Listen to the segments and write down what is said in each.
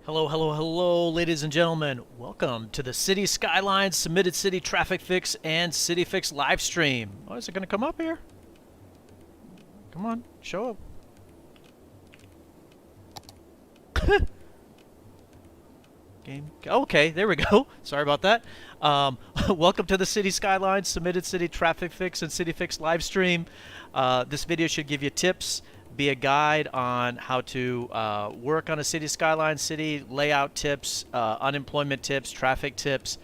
Hello, hello, hello, ladies and gentlemen. Welcome to the Cities Skylines Submitted City Traffic Fix and City Fix live stream. Oh, is it going to come up here? Come on, show up. Game. Okay, there we go. Sorry about that. Welcome to the City Skylines Submitted City Traffic Fix and City Fix live stream. This video should give you tips, be a guide on how to work on a city skyline, city layout tips, unemployment tips, traffic tips.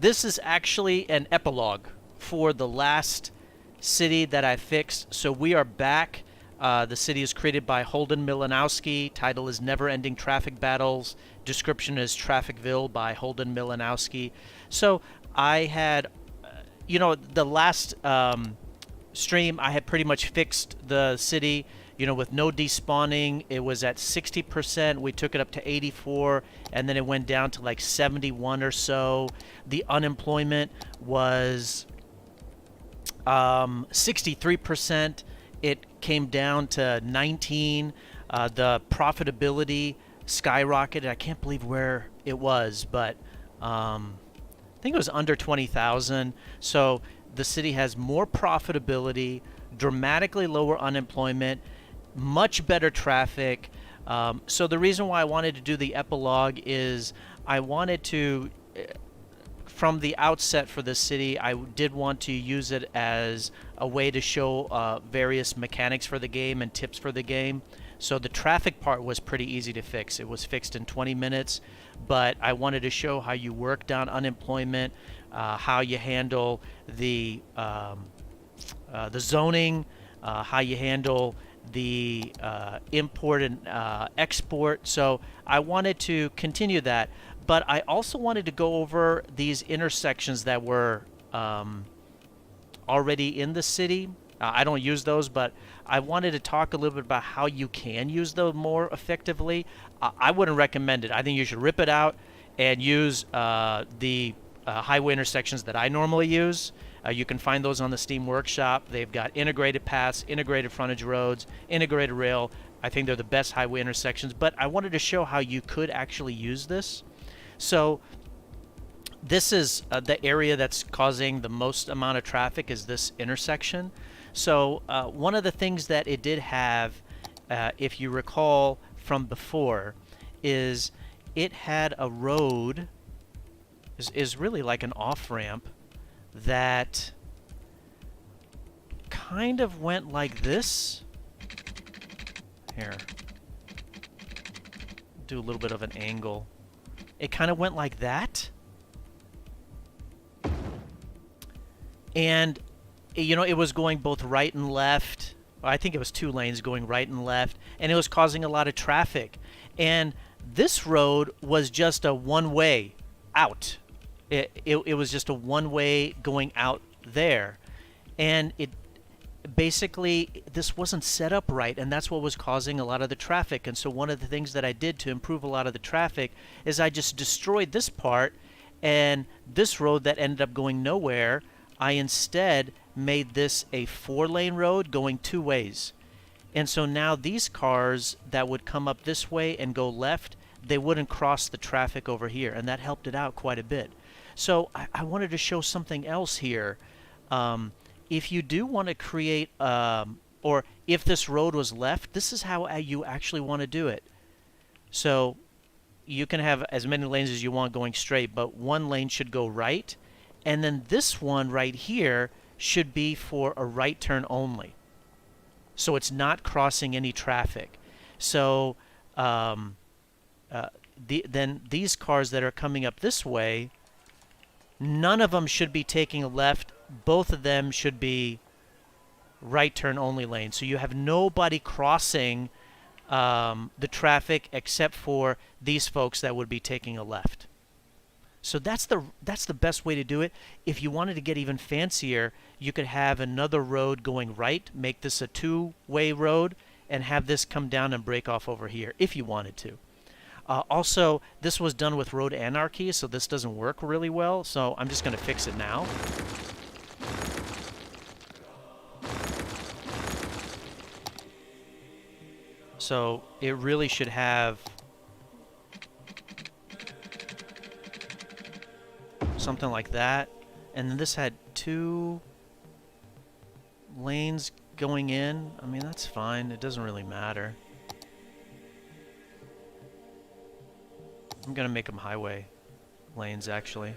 This is actually an epilogue for the last city that I fixed. So we are back. The city is created by Holden Milanowski. Title is Never Ending Traffic Battles. Description is Trafficville by Holden Milanowski. So I had, the last stream, I had pretty much fixed the city, with no despawning. It was at 60%. We took it up to 84, and then it went down to like 71 or so. The unemployment was 63%. It came down to 19. The profitability skyrocketed. I can't believe where it was, but I think it was under 20,000. So the city has more profitability, dramatically lower unemployment, much better traffic. So the reason why I wanted to do the epilogue is I wanted to, from the outset for the city, I did want to use it as a way to show various mechanics for the game and tips for the game. So the traffic part was pretty easy to fix. It was fixed in 20 minutes, but I wanted to show how you work down unemployment, how you handle the zoning, how you handle the import and export. So I wanted to continue that, but I also wanted to go over these intersections that were already in the city. I don't use those, but I wanted to talk a little bit about how you can use them more effectively. I wouldn't recommend it. I think you should rip it out and use the highway intersections that I normally use. You can find those on the Steam Workshop. They've got integrated paths, integrated frontage roads, integrated rail. I think they're the best highway intersections, but I wanted to show how you could actually use this. So this is the area that's causing the most amount of traffic is this intersection. So one of the things that it did have, if you recall from before, is it had a road, is really like an off-ramp that kind of went like this. Here. Do a little bit of an angle. It kind of went like that. And it was going both right and left. I think it was 2 lanes going right and left, and it was causing a lot of traffic. And this road was just a one-way out. It was just a one-way going out there. And it basically, this wasn't set up right, and that's what was causing a lot of the traffic. And so one of the things that I did to improve a lot of the traffic is I just destroyed this part, and this road that ended up going nowhere, I instead made this a 4-lane road going 2 ways. And so now these cars that would come up this way and go left, they wouldn't cross the traffic over here, and that helped it out quite a bit. So I wanted to show something else here. If you do want to create, or if this road was left, this is how you actually want to do it. So you can have as many lanes as you want going straight, but 1 lane should go right. And then this one right here should be for a right turn only. So it's not crossing any traffic. So then these cars that are coming up this way, none of them should be taking a left. Both of them should be right turn only lanes. So you have nobody crossing the traffic except for these folks that would be taking a left. So that's the best way to do it. If you wanted to get even fancier, you could have another road going right, make this a 2-way road, and have this come down and break off over here if you wanted to. Also, this was done with road anarchy, so this doesn't work really well. So I'm just going to fix it now. So it really should have something like that. And then this had 2 lanes going in. I mean, that's fine. It doesn't really matter. I'm gonna make them highway lanes, actually.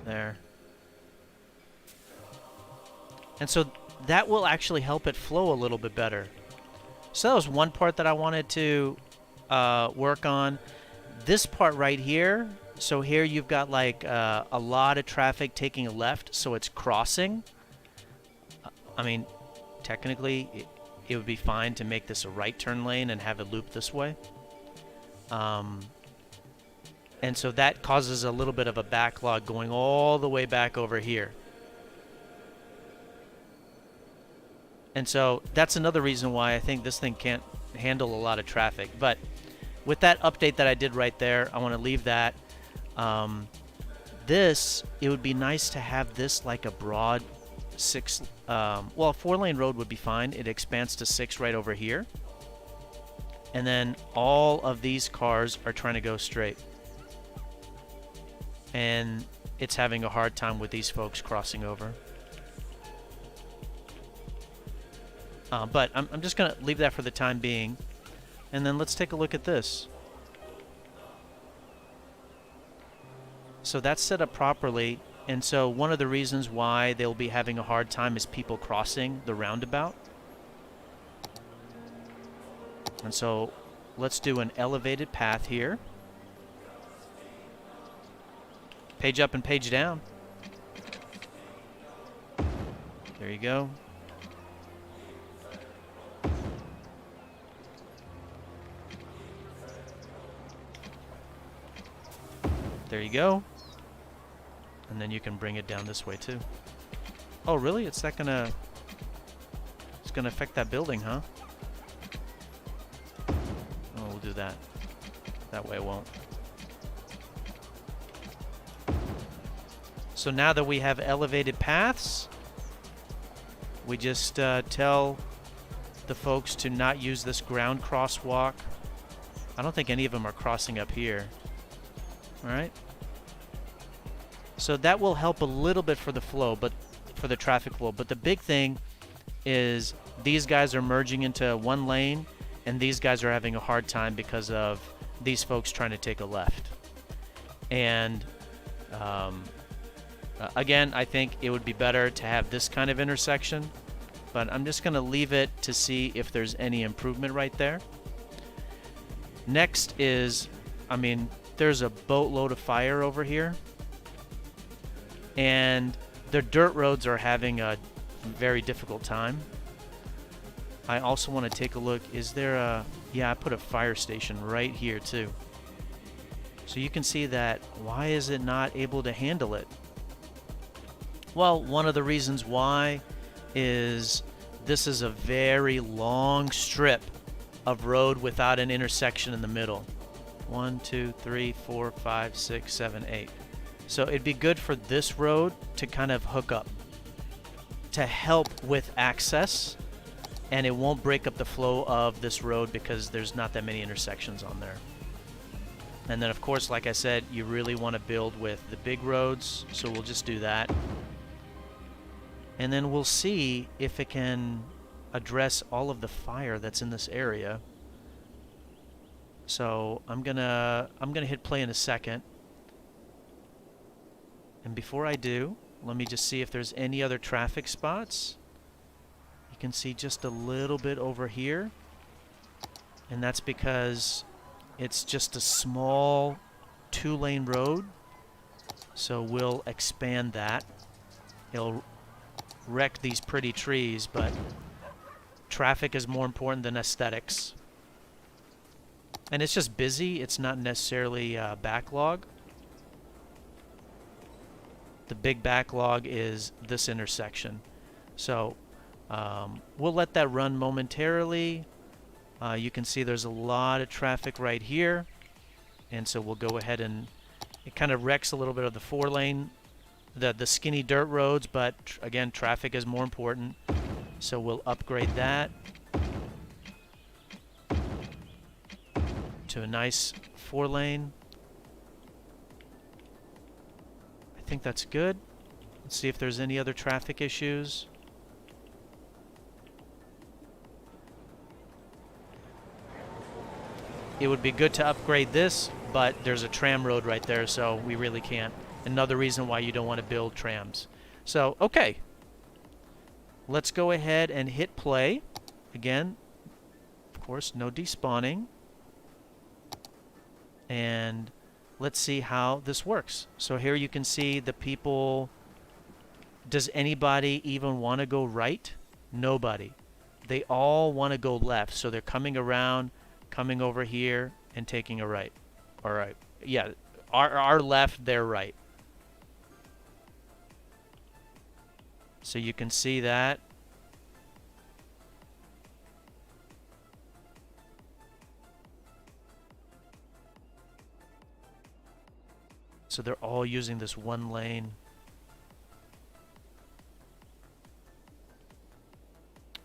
There. And so that will actually help it flow a little bit better. So that was one part that I wanted to work on. This part right here, so here you've got like a lot of traffic taking a left, so it's crossing. I mean, technically, it would be fine to make this a right turn lane and have it loop this way. And so that causes a little bit of a backlog going all the way back over here. And so that's another reason why I think this thing can't handle a lot of traffic. But with that update that I did right there, I want to leave that. It would be nice to have this like a broad 6, well, a 4-lane road would be fine. It expands to 6 right over here. And then all of these cars are trying to go straight. And it's having a hard time with these folks crossing over. But I'm just going to leave that for the time being. And then let's take a look at this. So that's set up properly. And so one of the reasons why they'll be having a hard time is people crossing the roundabout. And so let's do an elevated path here. Page up and page down. There you go. There you go. And then you can bring it down this way too. Oh, really? It's gonna affect that building, huh? Oh, we'll do that. That way it won't. So now that we have elevated paths, we just tell the folks to not use this ground crosswalk. I don't think any of them are crossing up here. All right. So that will help a little bit for the flow, but for the traffic flow. But the big thing is these guys are merging into one lane, and these guys are having a hard time because of these folks trying to take a left. And again, I think it would be better to have this kind of intersection, but I'm just going to leave it to see if there's any improvement right there. Next is, I mean, there's a boatload of fire over here, and the dirt roads are having a very difficult time. I also want to take a look. Is there a... Yeah, I put a fire station right here too. So you can see that. Why is it not able to handle it? Well, one of the reasons why is this is a very long strip of road without an intersection in the middle. 1, 2, 3, 4, 5, 6, 7, 8. So it'd be good for this road to kind of hook up to help with access, and it won't break up the flow of this road because there's not that many intersections on there. And then, of course, like I said, you really want to build with the big roads, so we'll just do that. And then we'll see if it can address all of the fire that's in this area. So I'm gonna hit play in a second. And before I do, let me just see if there's any other traffic spots. You can see just a little bit over here. And that's because it's just a small 2-lane road. So we'll expand that. It'll wreck these pretty trees, but traffic is more important than aesthetics. And it's just busy. It's not necessarily backlog. The big backlog is this intersection. So we'll let that run momentarily. You can see there's a lot of traffic right here. And so we'll go ahead and it kind of wrecks a little bit of the 4-lane, the skinny dirt roads, but again, traffic is more important. So we'll upgrade that to to a nice 4-lane. I think that's good. Let's see if there's any other traffic issues. It would be good to upgrade this, but there's a tram road right there, so we really can't. Another reason why you don't want to build trams. So, okay. Let's go ahead and hit play. Again, of course, no despawning. And let's see how this works. So here you can see the people. Does anybody even want to go right? Nobody. They all want to go left. So they're coming around, coming over here, and taking a right. All right. Yeah, our left, their right. So you can see that. So they're all using this one lane.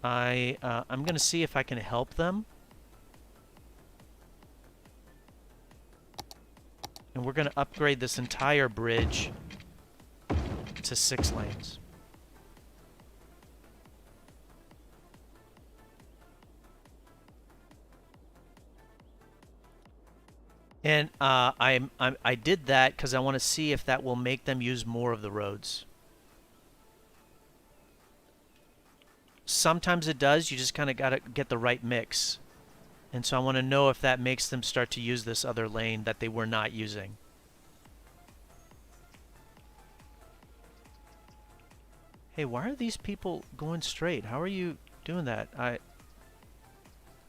I'm going to see if I can help them. And we're going to upgrade this entire bridge to 6 lanes. And I did that because I want to see if that will make them use more of the roads. Sometimes it does. You just kind of got to get the right mix. And so I want to know if that makes them start to use this other lane that they were not using. Hey, why are these people going straight? How are you doing that?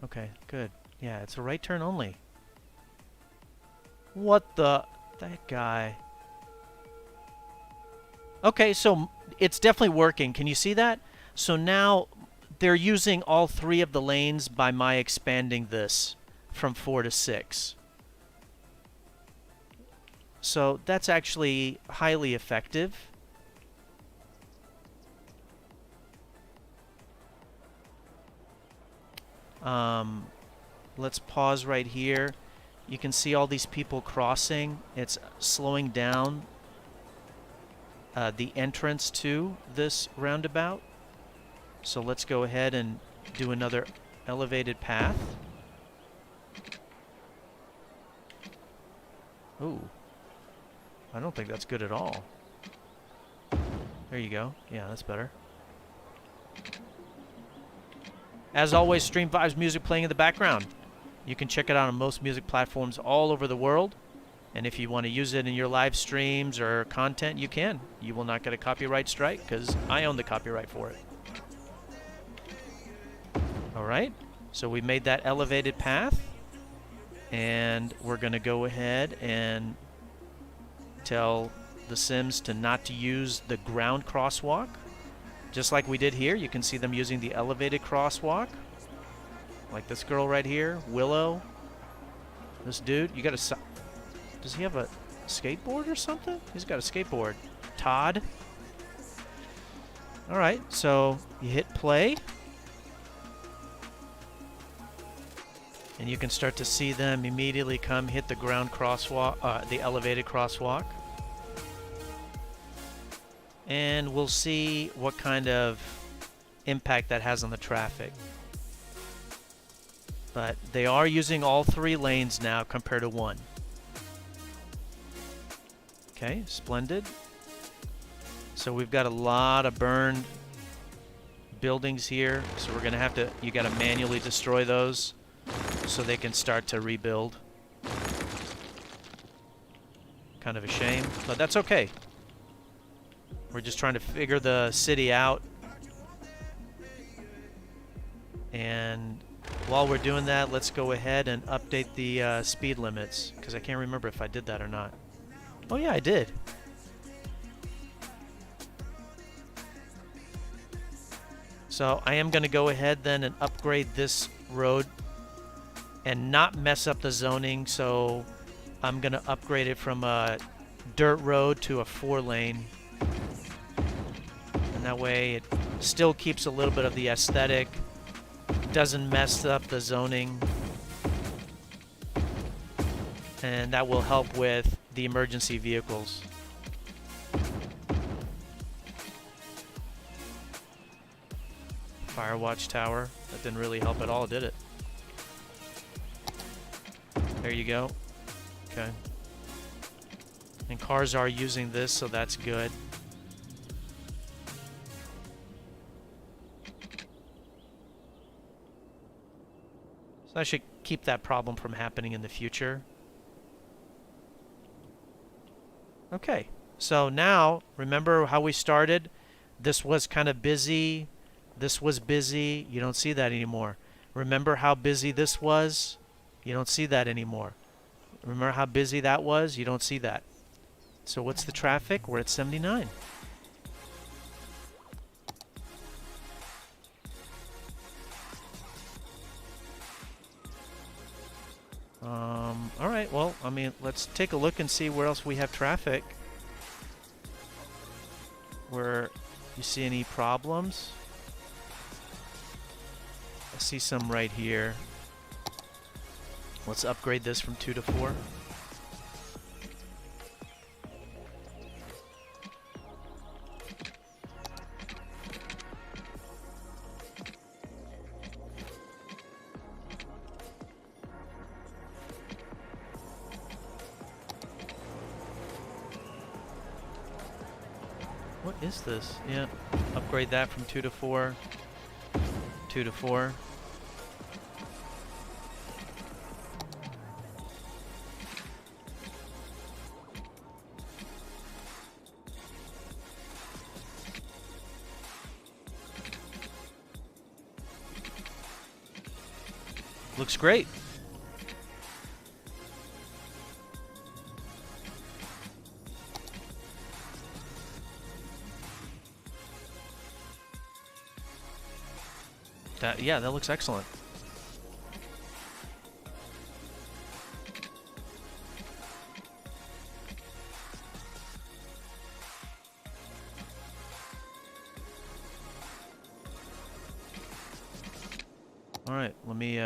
Okay, good. Yeah, it's a right turn only. What the... That guy... Okay, so it's definitely working. Can you see that? So now they're using all 3 of the lanes by my expanding this from 4 to 6. So that's actually highly effective. Let's pause right here. You can see all these people crossing. It's slowing down the entrance to this roundabout. So let's go ahead and do another elevated path. Ooh. I don't think that's good at all. There you go. Yeah, that's better. As always, Stream Vibes music playing in the background. You can check it out on most music platforms all over the world. And if you want to use it in your live streams or content, you can. You will not get a copyright strike because I own the copyright for it. Alright, so we made that elevated path. And we're going to go ahead and tell the Sims to not to use the ground crosswalk. Just like we did here, you can see them using the elevated crosswalk. Like this girl right here, Willow. This dude, you got a... Does he have a skateboard or something? He's got a skateboard. Todd. Alright, so you hit play. And you can start to see them immediately come hit the ground crosswalk, the elevated crosswalk. And we'll see what kind of impact that has on the traffic. But they are using all 3 lanes now compared to 1. Okay, splendid. So we've got a lot of burned buildings here. So we're going to have to, you got to manually destroy those so they can start to rebuild. Kind of a shame, but that's okay. We're just trying to figure the city out. And while we're doing that, let's go ahead and update the speed limits, because I can't remember if I did that or not. Oh yeah, I did. So I am going to go ahead then and upgrade this road and not mess up the zoning. So I'm going to upgrade it from a dirt road to a 4-lane. And that way it still keeps a little bit of the aesthetic. Doesn't mess up the zoning. and that will help with the emergency vehicles. Fire watchtower. That didn't really help at all, did it? There you go. Okay. And cars are using this, so that's good. So that should keep that problem from happening in the future. Okay. So now, remember how we started? This was kind of busy. This was busy. You don't see that anymore. Remember how busy this was? You don't see that anymore. Remember how busy that was? You don't see that. So what's the traffic? We're at 79. All right, well, I mean, let's take a look and see where else we have traffic. Where you see any problems? I see some right here. Let's upgrade this from 2 to 4. What is this? Yeah, upgrade that from 2 to 4. 2 to 4. Looks great. Yeah, that looks excellent. All right, let me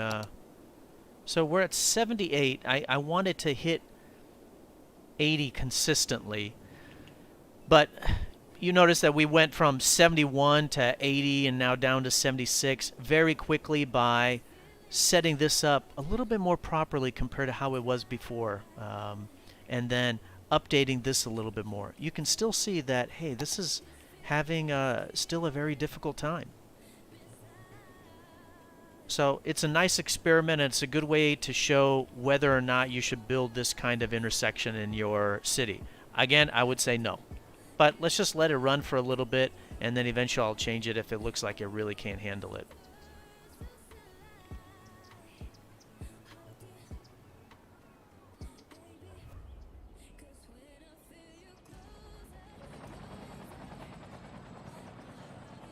so we're at 78. I wanted to hit 80 consistently, but you notice that we went from 71 to 80 and now down to 76 very quickly by setting this up a little bit more properly compared to how it was before, and then updating this a little bit more. You can still see that, hey, this is having still a very difficult time. So it's a nice experiment, and it's a good way to show whether or not you should build this kind of intersection in your city. Again, I would say no. But let's just let it run for a little bit, and then eventually I'll change it if it looks like it really can't handle it.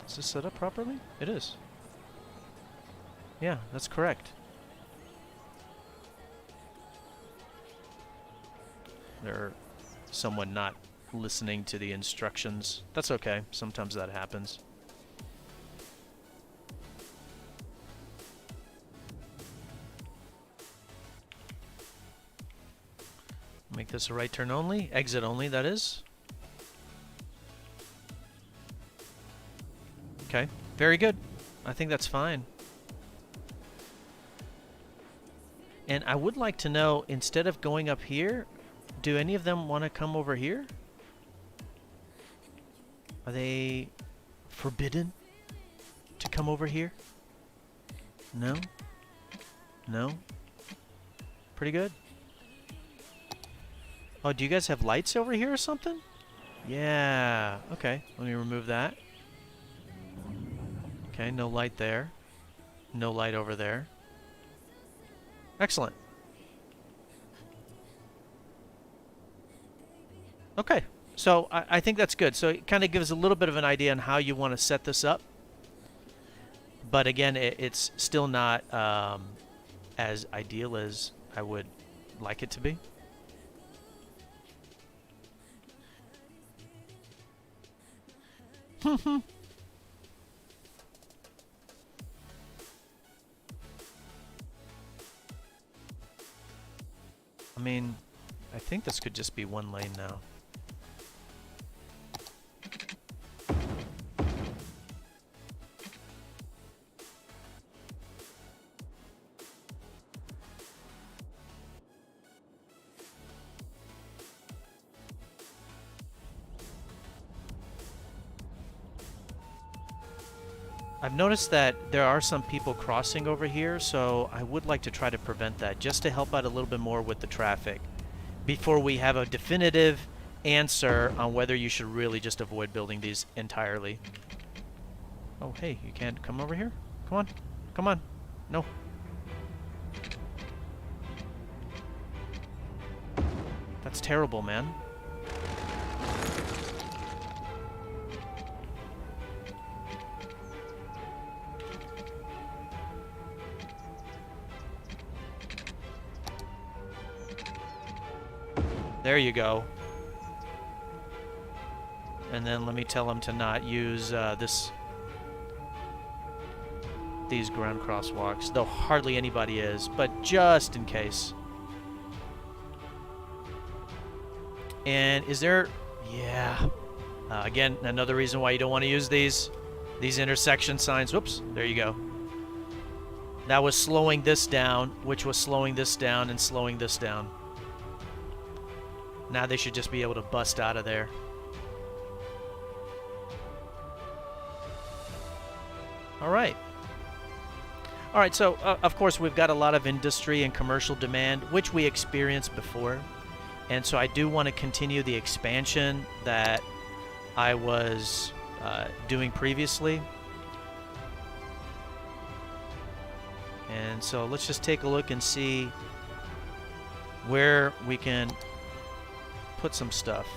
Is this set up properly? It is. Yeah, that's correct. There's someone not listening to the instructions. That's okay. Sometimes that happens. Make this a right turn only. Exit only, that is. Okay. Very good. I think that's fine. And I would like to know, instead of going up here, do any of them want to come over here? Are they forbidden to come over here? No? No? Pretty good. Oh, do you guys have lights over here or something? Yeah. Okay, let me remove that. Okay, no light there. No light over there. Excellent. Okay, so I think that's good. So it kind of gives a little bit of an idea on how you want to set this up. But again, it's still not as ideal as I would like it to be. I mean, this could just be one lane now. I've noticed that there are some people crossing over here, so I would like to try to prevent that, just to help out a little bit more with the traffic, before we have a definitive answer on whether you should really just avoid building these entirely. Oh, hey, you can't come over here? Come on. Come on. No. That's terrible, man. There you go. And then let me tell him to not use these ground crosswalks, though hardly anybody is, but just in case. And is there... Yeah. Again, another reason why you don't want to use these intersection signs. Whoops, there you go. That was slowing this down, which was slowing this down and slowing this down. Now they should just be able to bust out of there. All right. All right, so of course we've got a lot of industry and commercial demand, which we experienced before. And so I do want to continue the expansion that I was doing previously. And so let's just take a look and see where we can put some stuff.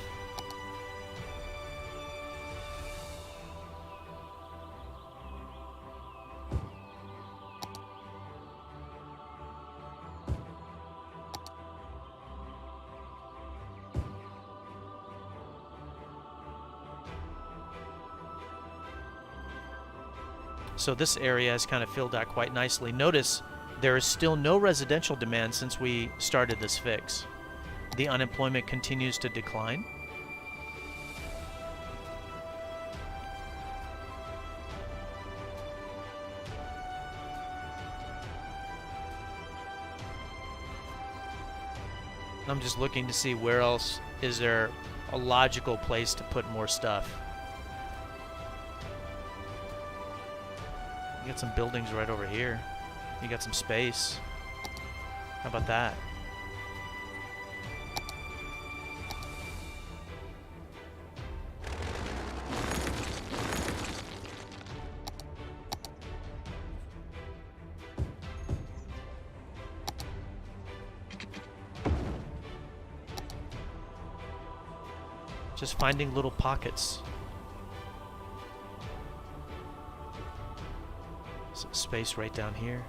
So this area has kind of filled out quite nicely. Notice there is still no residential demand since we started this fix. The unemployment continues to decline. I'm just looking to see where else is there a logical place to put more stuff. You got some buildings right over here. You got some space. How about that? Just finding little pockets. Some space right down here.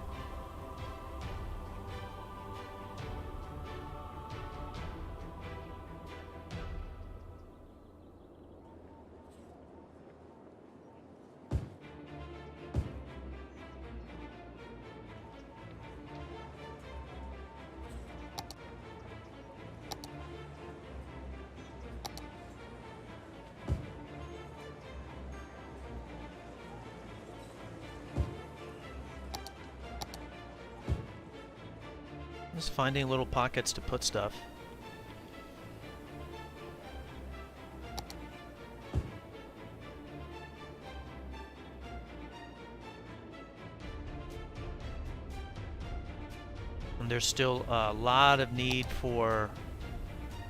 Just finding little pockets to put stuff. And there's still a lot of need for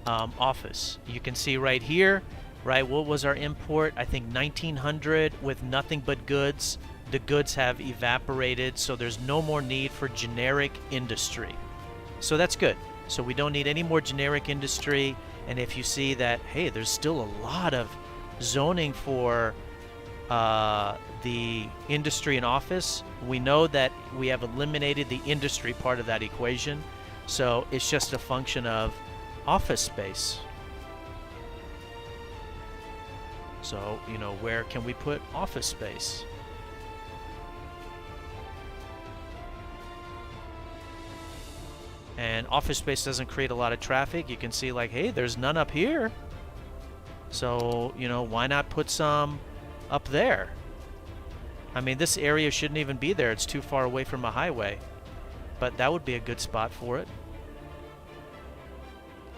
office. You can see right here, right, what was our import? I think 1900 with nothing but goods. The goods have evaporated, so there's no more need for generic industry. So that's good. So we don't need any more generic industry. And if you see that, hey, there's still a lot of zoning for the industry and office, we know that we have eliminated the industry part of that equation. So it's just a function of office space. So, you know, where can we put office space? And office space doesn't create a lot of traffic. You can see like, hey, there's none up here. So, you know, why not put some up there? I mean, this area shouldn't even be there. It's too far away from a highway. But that would be a good spot for it.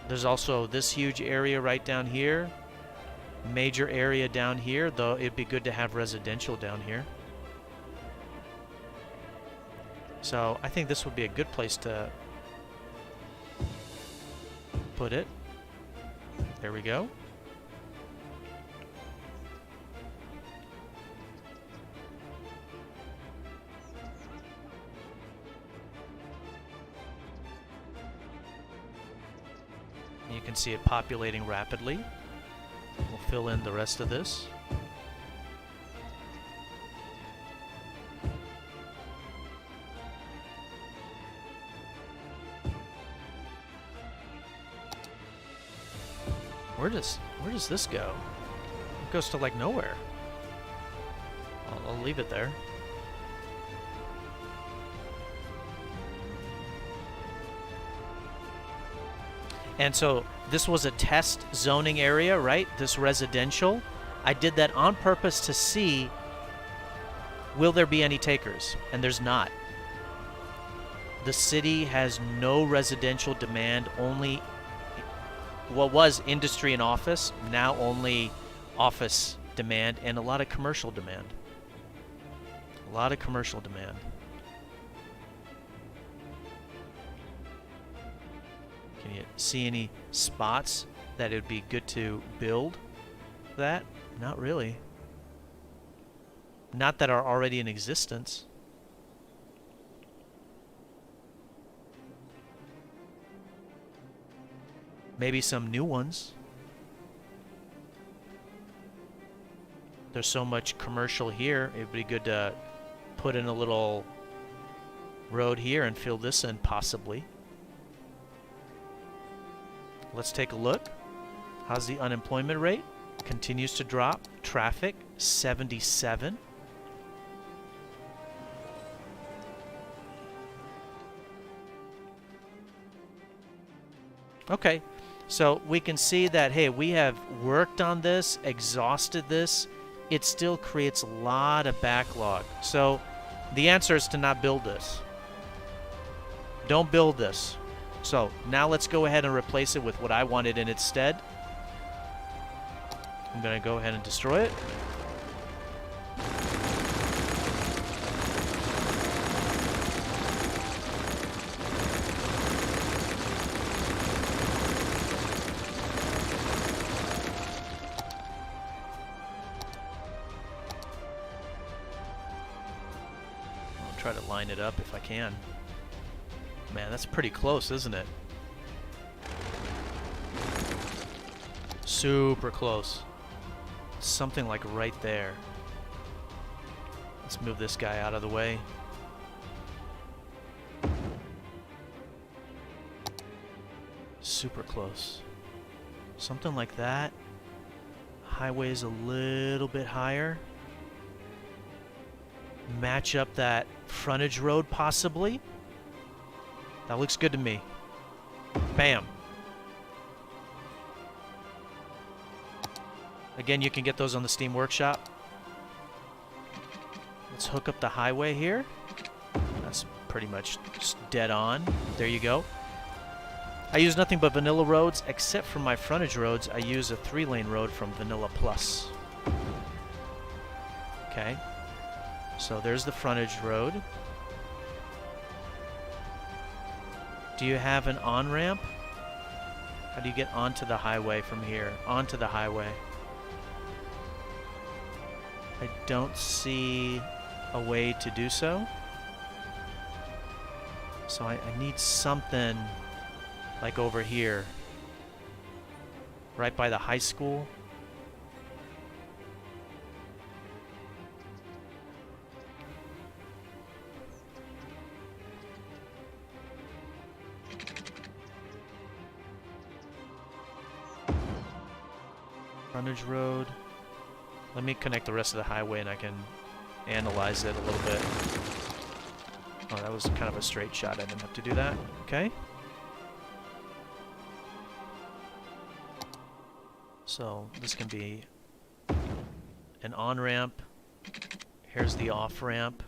There's also this huge area right down here. Major area down here, though it'd be good to have residential down here. So I think this would be a good place to put it. There we go. You can see it populating rapidly. We'll fill in the rest of this. Where does this go? It goes to like nowhere. I'll leave it there. And so this was a test zoning area, right? This residential. I did that on purpose to see, will there be any takers? And there's not. The city has no residential demand, only what was industry and office, now only office demand and a lot of commercial demand. A lot of commercial demand. Can you see any spots that it would be good to build that? Not really. Not that are already in existence. Maybe some new ones. There's so much commercial here, it would be good to put in a little road here and fill this in possibly. Let's take a look. How's the unemployment rate? Continues to drop. Traffic, 77. Okay, so we can see that, hey, we have worked on this, exhausted this. It still creates a lot of backlog. So the answer is to not build this. Don't build this. So now let's go ahead and replace it with what I wanted in its stead. I'm going to go ahead and destroy it. I'll try to line it up if I can. Man, that's pretty close, isn't it? Super close. Something like right there. Let's move this guy out of the way. Super close. Something like that. Highway is a little bit higher. Match up that frontage road possibly. That looks good to me. Bam. Again, you can get those on the Steam Workshop. Let's hook up the highway here. That's pretty much just dead on. There you go. I use nothing but vanilla roads, except for my frontage roads. I use a 3-lane road from Vanilla Plus. Okay. So there's the frontage road. Do you have an on-ramp? How do you get onto the highway from here? Onto the highway. I don't see a way to do so. So I need something like over here. Right by the high school. Frontage road. Let me connect the rest of the highway and I can analyze it a little bit. Oh, that was kind of a straight shot. I didn't have to do that. Okay. So this can be an on-ramp. Here's the off-ramp.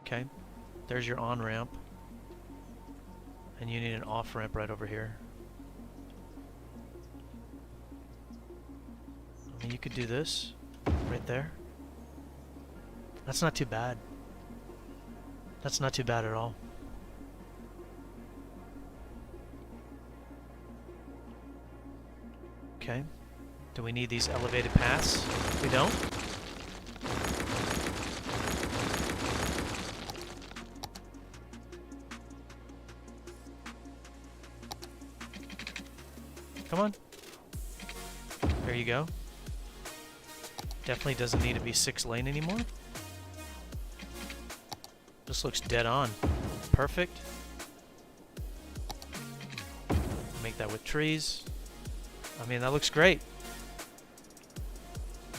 Okay, there's your on-ramp. And you need an off-ramp right over here. I mean, you could do this right there. That's not too bad. That's not too bad at all. Okay. Do we need these elevated paths? We don't? Come on. There you go. Definitely doesn't need to be 6-lane anymore. This looks dead on. Perfect. Make that with trees. I mean, that looks great.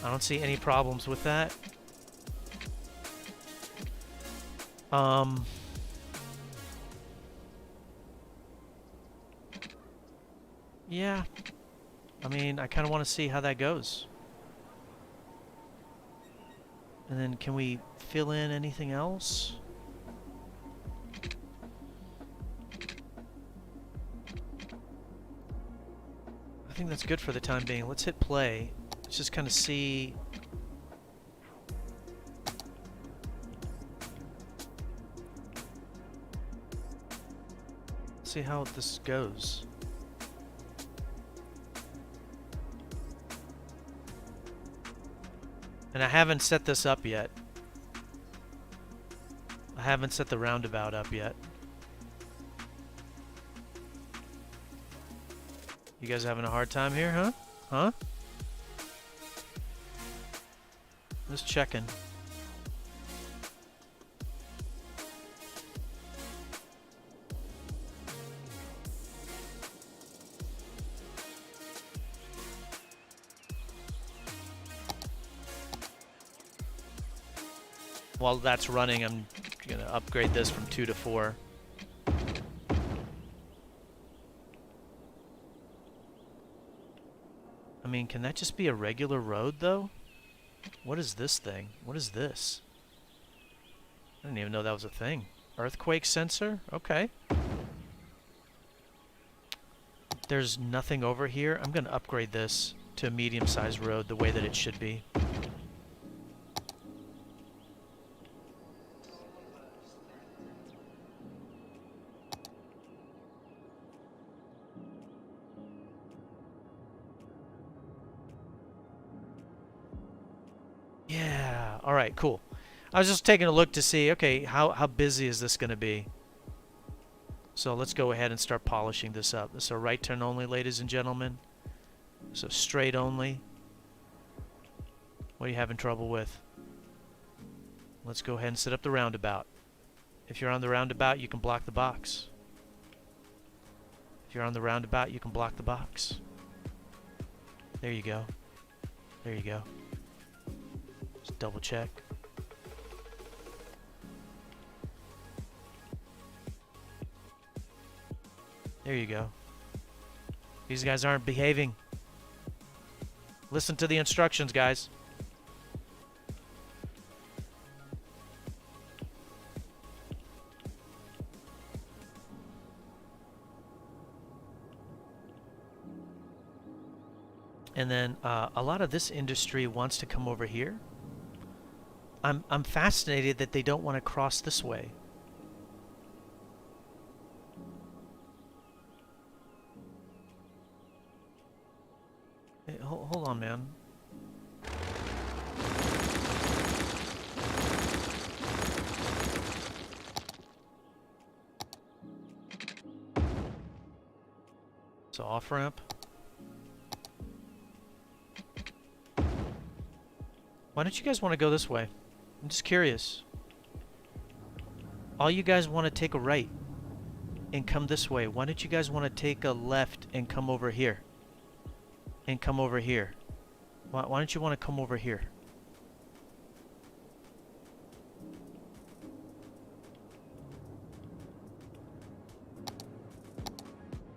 I don't see any problems with that. Yeah. I mean, I kind of want to see how that goes. And then can we fill in anything else? I think that's good for the time being. Let's hit play. Let's just kind of see. See how this goes. And I haven't set this up yet. I haven't set the roundabout up yet. You guys having a hard time here, huh? Huh? Just checking. While that's running, I'm gonna upgrade this from 2 to 4. I mean, can that just be a regular road, though? What is this thing? What is this? I didn't even know that was a thing. Earthquake sensor? Okay. There's nothing over here. I'm gonna upgrade this to a medium-sized road the way that it should be. Yeah, all right, cool. I was just taking a look to see, okay, how busy is this going to be? So let's go ahead and start polishing this up. This is a right turn only, ladies and gentlemen. So straight only. What are you having trouble with? Let's go ahead and set up the roundabout. If you're on the roundabout, you can block the box. If you're on the roundabout, you can block the box. There you go. There you go. Just double check. There you go. These guys aren't behaving. Listen to the instructions, guys. And then a lot of this industry wants to come over here. I'm fascinated that they don't want to cross this way. Hey, hold on, man. So off ramp. Why don't you guys want to go this way? I'm just curious. All you guys want to take a right and come this way. Why don't you guys want to take a left and come over here? And come over here. Why don't you want to come over here?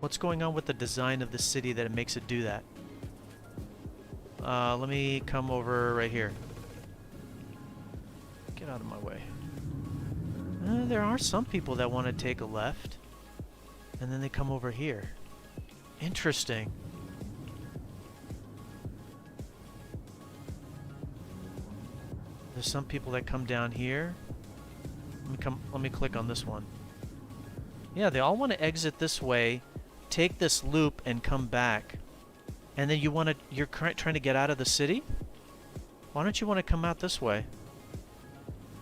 What's going on with the design of the city that it makes it do that? Let me come over right here. Get out of my way. There are some people that want to take a left, and then they come over here. Interesting. There's some people that come down here. Let me click on this one. Yeah, they all want to exit this way, take this loop, and come back. And then you're trying to get out of the city? Why don't you want to come out this way?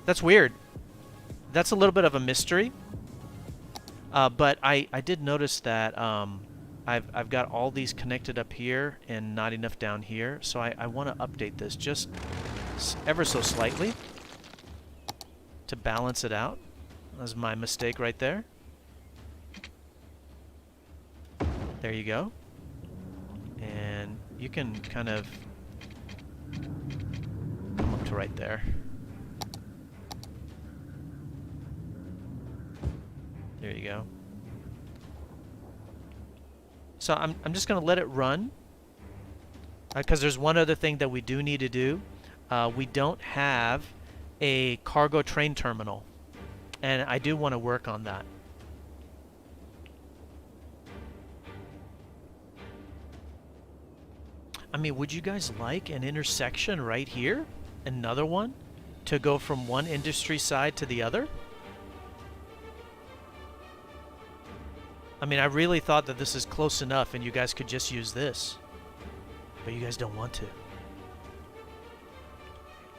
That's weird. That's a little bit of a mystery. But I did notice that I've got all these connected up here and not enough down here. So I want to update this just ever so slightly to balance it out. That's my mistake right there. There you go. And you can kind of come up to right there. There you go. So I'm just going to let it run. Because there's one other thing that we do need to do. We don't have a cargo train terminal. And I do want to work on that. I mean, would you guys like an intersection right here? Another one? To go from one industry side to the other? I mean, I really thought that this is close enough and you guys could just use this. But you guys don't want to.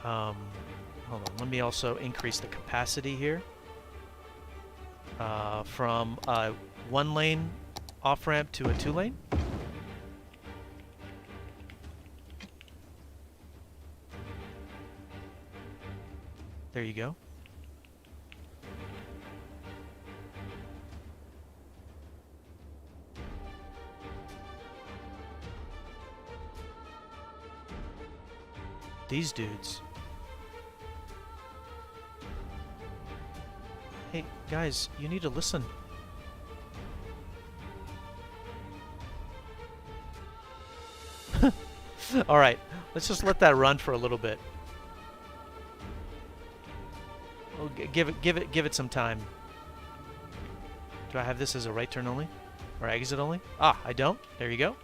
Hold on. Let me also increase the capacity here. From a 1-lane off-ramp to a 2-lane. There you go. These dudes. Hey, guys, you need to listen. Alright, let's just let that run for a little bit. We'll give it some time. Do I have this as a right turn only? Or exit only? Ah, I don't. There you go.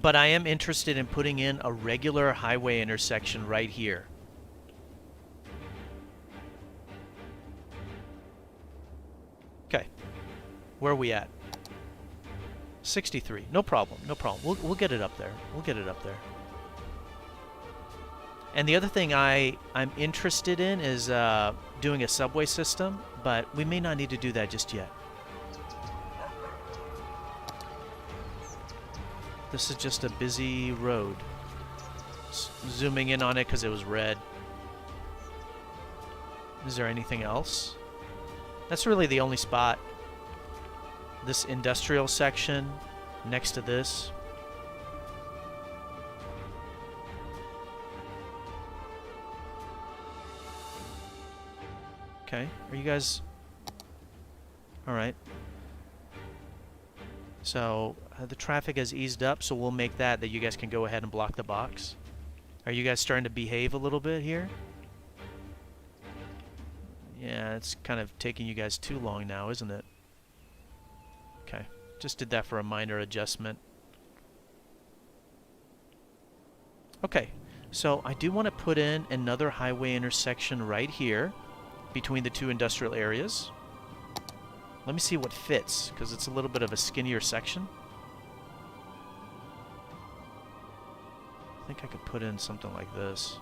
But I am interested in putting in a regular highway intersection right here. Okay. Where are we at? 63. No problem. No problem. We'll get it up there. We'll get it up there. And the other thing I'm interested in is doing a subway system, but we may not need to do that just yet. This is just a busy road. Zooming in on it because it was red. Is there anything else? That's really the only spot. This industrial section next to this. Okay, are you guys... Alright. So, the traffic has eased up, so we'll make that you guys can go ahead and block the box. Are you guys starting to behave a little bit here? Yeah, it's kind of taking you guys too long now, isn't it? Okay, just did that for a minor adjustment. Okay, so I do want to put in another highway intersection right here between the two industrial areas. Let me see what fits, because it's a little bit of a skinnier section. I think I could put in something like this.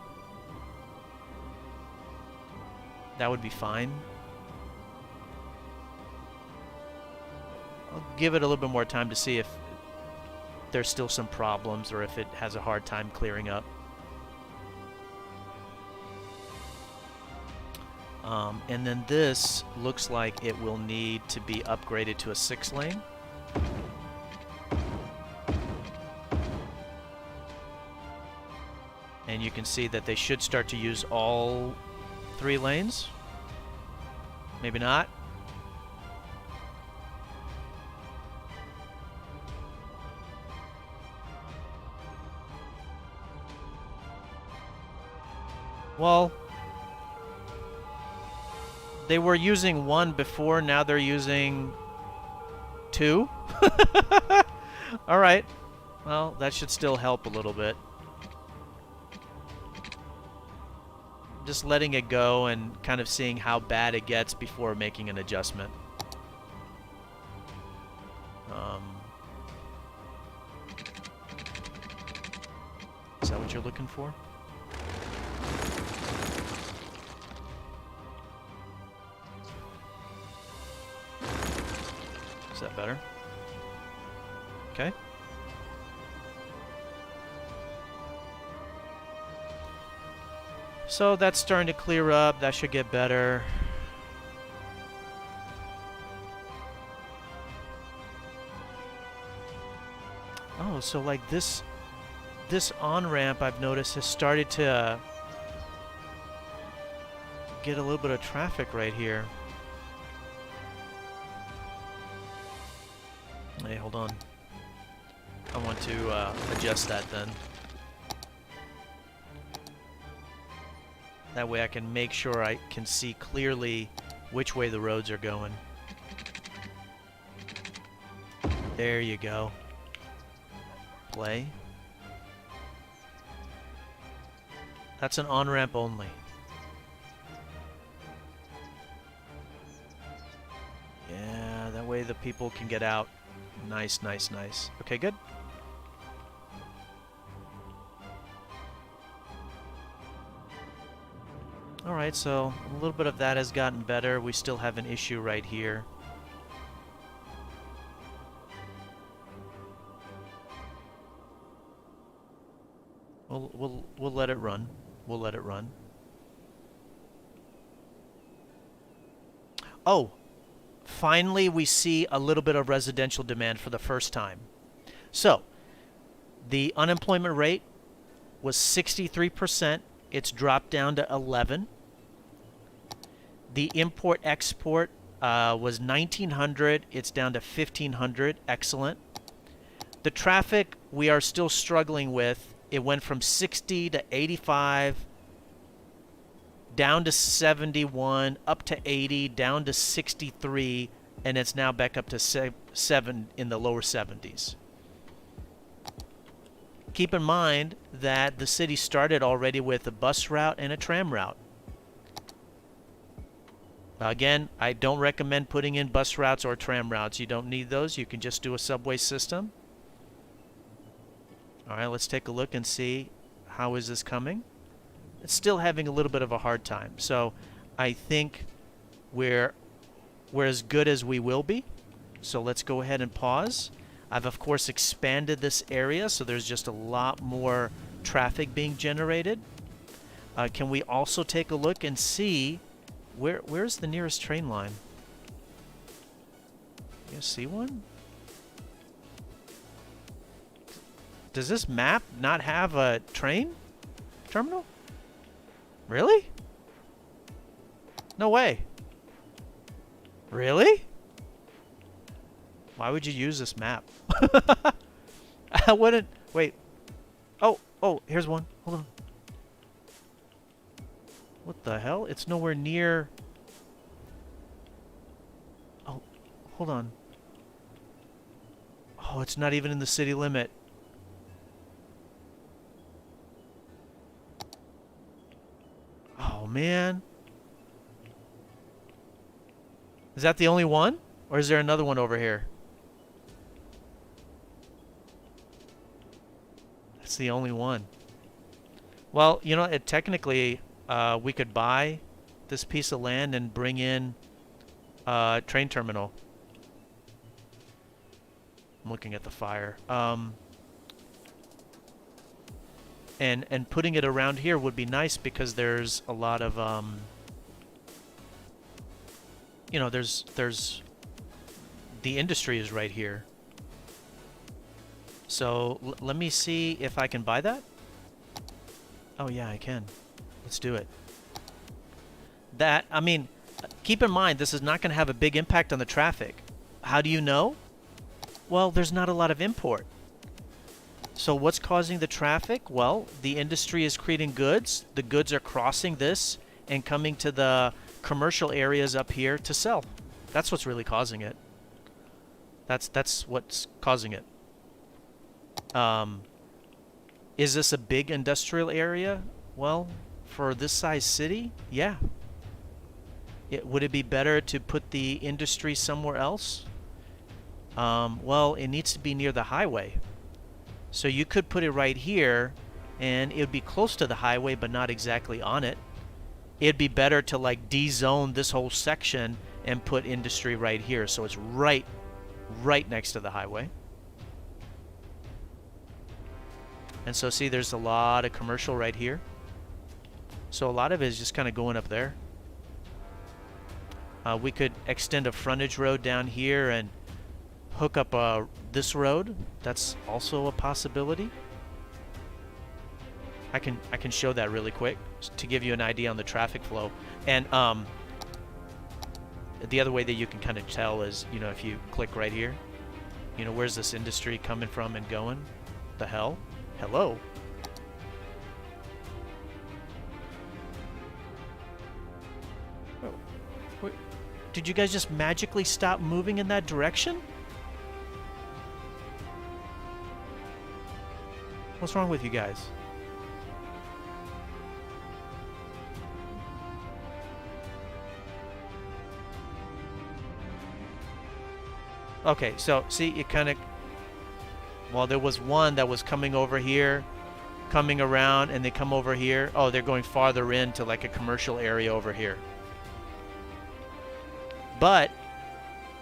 That would be fine. I'll give it a little bit more time to see if there's still some problems or if it has a hard time clearing up. And then this looks like it will need to be upgraded to a 6-lane. And you can see that they should start to use all 3 lanes. Maybe not. Well, they were using 1 before, now they're using 2. All right. Well, that should still help a little bit. Just letting it go and kind of seeing how bad it gets before making an adjustment. Is that what you're looking for? Is that better? Okay. So that's starting to clear up. That should get better. Oh, so like this on-ramp I've noticed has started to get a little bit of traffic right here. Hey, hold on. I want to adjust that then. That way I can make sure I can see clearly which way the roads are going. There you go. Play. That's an on-ramp only. Yeah, that way the people can get out. Nice, nice, nice. Okay, good. Alright, so a little bit of that has gotten better. We still have an issue right here. We'll let it run. We'll let it run. Oh! Finally, we see a little bit of residential demand for the first time. So, the unemployment rate was 63%. It's dropped down to 11. The import-export was 1,900. It's down to 1,500. Excellent. The traffic we are still struggling with. It went from 60 to 85, down to 71, up to 80, down to 63, and it's now back up to 7 in the lower 70s. Keep in mind that the city started already with a bus route and a tram route. Again, I don't recommend putting in bus routes or tram routes. You don't need those. You can just do a subway system. All right, let's take a look and see how is this coming. It's still having a little bit of a hard time. So I think we're as good as we will be. So let's go ahead and pause. I've, of course, expanded this area, so there's just a lot more traffic being generated. Can we also take a look and see where's the nearest train line? You see one? Does this map not have a train terminal? Really? No way. Really? Why would you use this map? I wouldn't. Wait. Oh, here's one. Hold on. What the hell? It's nowhere near. Oh, hold on. Oh, it's not even in the city limit. Oh, man. Is that the only one? Or is there another one over here? That's the only one. Well, you know, technically, we could buy this piece of land and bring in a train terminal. I'm looking at the fire. And putting it around here would be nice because there's a lot of, you know, there's the industry is right here. So let me see if I can buy that. Oh yeah, I can. Let's do it. That, I mean, keep in mind, this is not going to have a big impact on the traffic. How do you know? Well, there's not a lot of import. So what's causing the traffic? Well, the industry is creating goods. The goods are crossing this and coming to the commercial areas up here to sell. That's what's really causing it. That's what's causing it. Is this a big industrial area? Well, for this size city, yeah. Would it be better to put the industry somewhere else? Well, it needs to be near the highway. So you could put it right here, and it would be close to the highway, but not exactly on it. It'd be better to like de-zone this whole section and put industry right here, so it's right next to the highway. And so see, there's a lot of commercial right here. So a lot of it is just kind of going up there. We could extend a frontage road down here and hook up this road. That's also a possibility. I can show that really quick to give you an idea on the traffic flow. And the other way that you can kind of tell is, you know, if you click right here, you know, where's this industry coming from and going? The hell? Hello? Oh, wait, did you guys just magically stop moving in that direction? What's wrong with you guys? Okay, so see, it kind of... Well, there was one that was coming over here, coming around, and they come over here. Oh, they're going farther into like a commercial area over here. But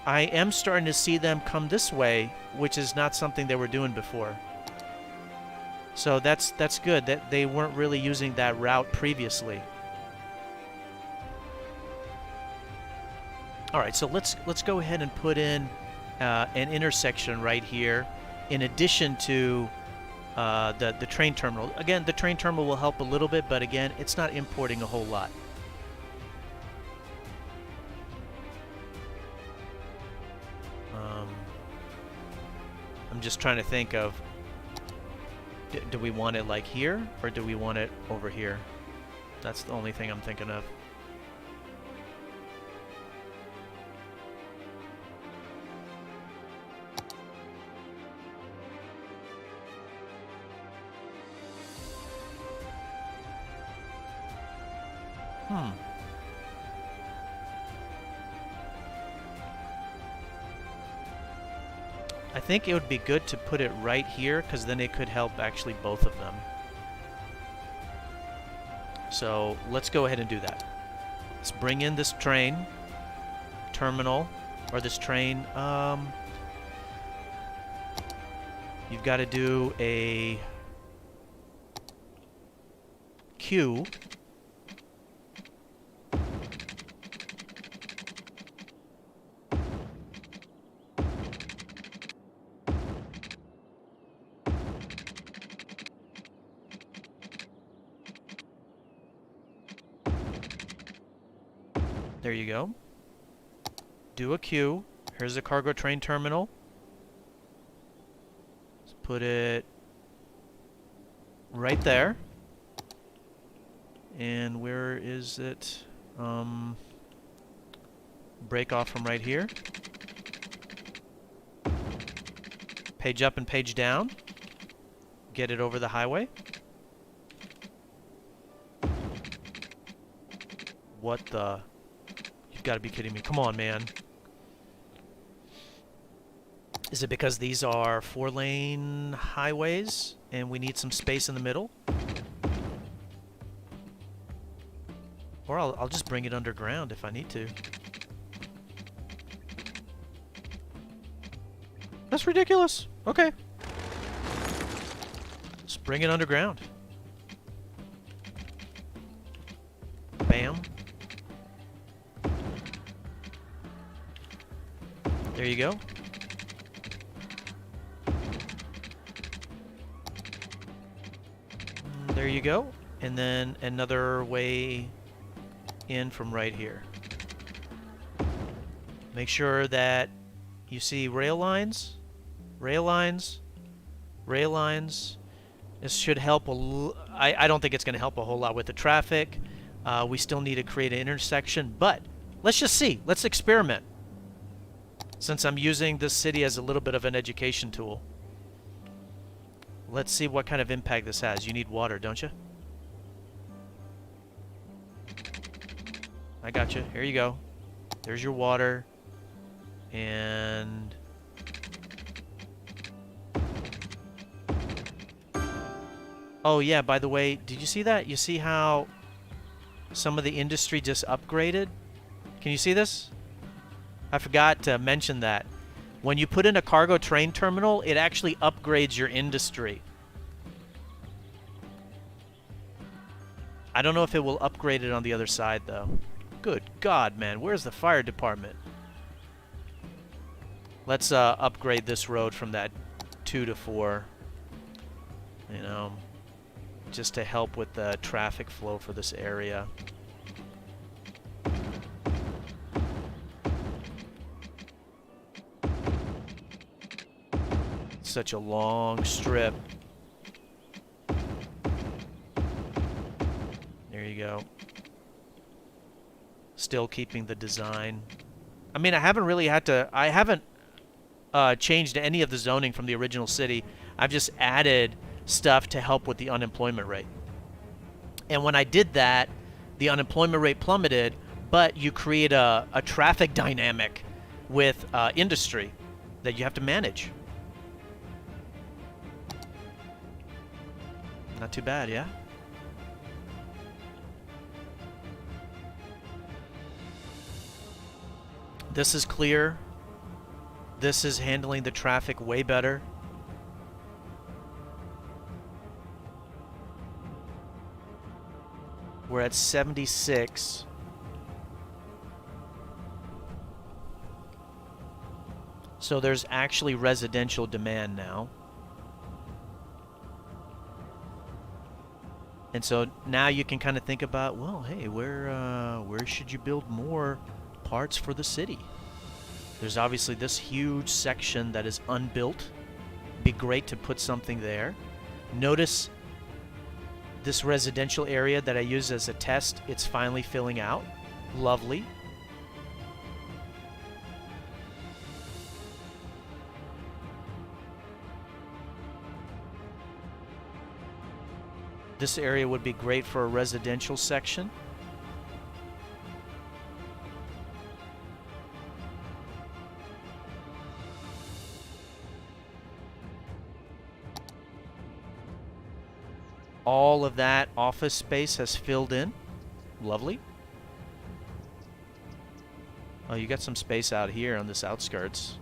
I am starting to see them come this way, which is not something they were doing before. So that's good. That they weren't really using that route previously. All right, so let's go ahead and put in an intersection right here, in addition to the train terminal. Again, the train terminal will help a little bit, but again, it's not importing a whole lot. I'm just trying to think of, do we want it like here, or do we want it over here? That's the only thing I'm thinking of. I think it would be good to put it right here, because then it could help actually both of them. So let's go ahead and do that. Let's bring in this train terminal, or this train. You've got to do a queue. There you go. Do a queue. Here's the cargo train terminal. Let's put it right there. And where is it? Break off from right here. Page up and page down. Get it over the highway. What the... You've got to be kidding me. Come on, man. Is it because these are 4-lane highways and we need some space in the middle? Or I'll just bring it underground if I need to. That's ridiculous. Okay. Let's bring it underground. Bam. There you go. There you go. And then another way in from right here. Make sure that you see rail lines, rail lines, rail lines. This should help I don't think it's going to help a whole lot with the traffic. We still need to create an intersection, but let's just see. Let's experiment. Since I'm using this city as a little bit of an education tool. Let's see what kind of impact this has. You need water, don't you? I got you. Here you go. There's your water. And... oh, yeah, by the way, did you see that? You see how some of the industry just upgraded? Can you see this? I forgot to mention that. When you put in a cargo train terminal, it actually upgrades your industry. I don't know if it will upgrade it on the other side, though. Good God, man. Where's the fire department? Let's upgrade this road from that 2 to 4. You know, just to help with the traffic flow for this area. Such a long strip. There you go. Still keeping the design. I mean, I haven't really had to... I haven't changed any of the zoning from the original city. I've just added stuff to help with the unemployment rate. And when I did that, the unemployment rate plummeted, but you create a traffic dynamic with industry that you have to manage. Not too bad, yeah? This is clear. This is handling the traffic way better. We're at 76. So there's actually residential demand now. And so now you can kind of think about, well, hey, where should you build more parts for the city? There's obviously this huge section that is unbuilt. Be great to put something there. Notice this residential area that I used as a test, it's finally filling out. Lovely. This area would be great for a residential section. All of that office space has filled in. Lovely. Oh, you got some space out here on this outskirts.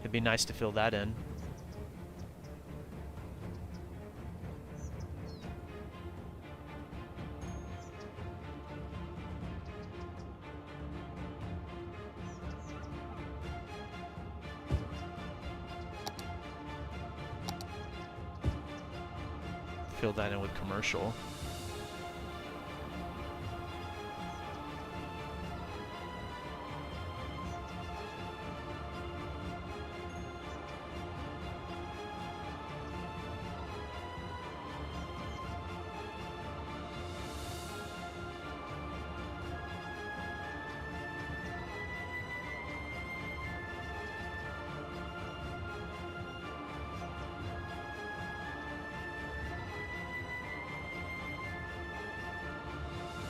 It'd be nice to fill that in. Fill that in with commercial.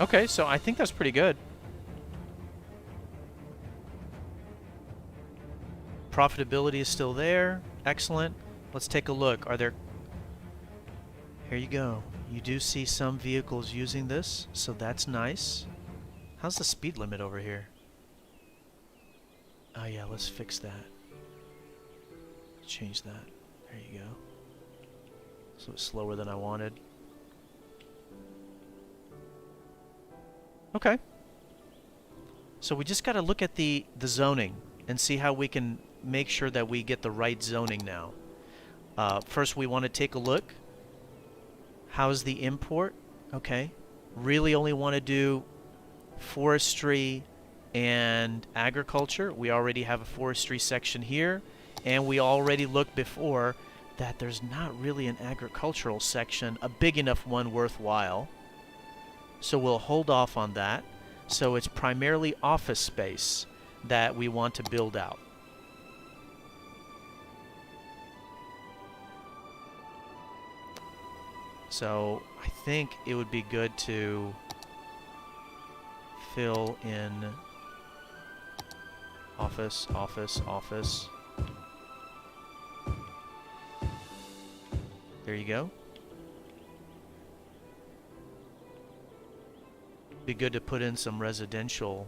Okay, so I think that's pretty good. Profitability is still there. Excellent. Let's take a look. Are there... Here you go. You do see some vehicles using this, so that's nice. How's the speed limit over here? Oh yeah, let's fix that. Change that. There you go. So it's slower than I wanted. Okay. So we just got to look at the zoning and see how we can make sure that we get the right zoning now. First, we want to take a look. How's the import? Okay. Really only want to do forestry and agriculture. We already have a forestry section here, and we already looked before that there's not really an agricultural section, a big enough one worthwhile. So we'll hold off on that. So it's primarily office space that we want to build out. So I think it would be good to fill in office, office, office. There you go. Be good to put in some residential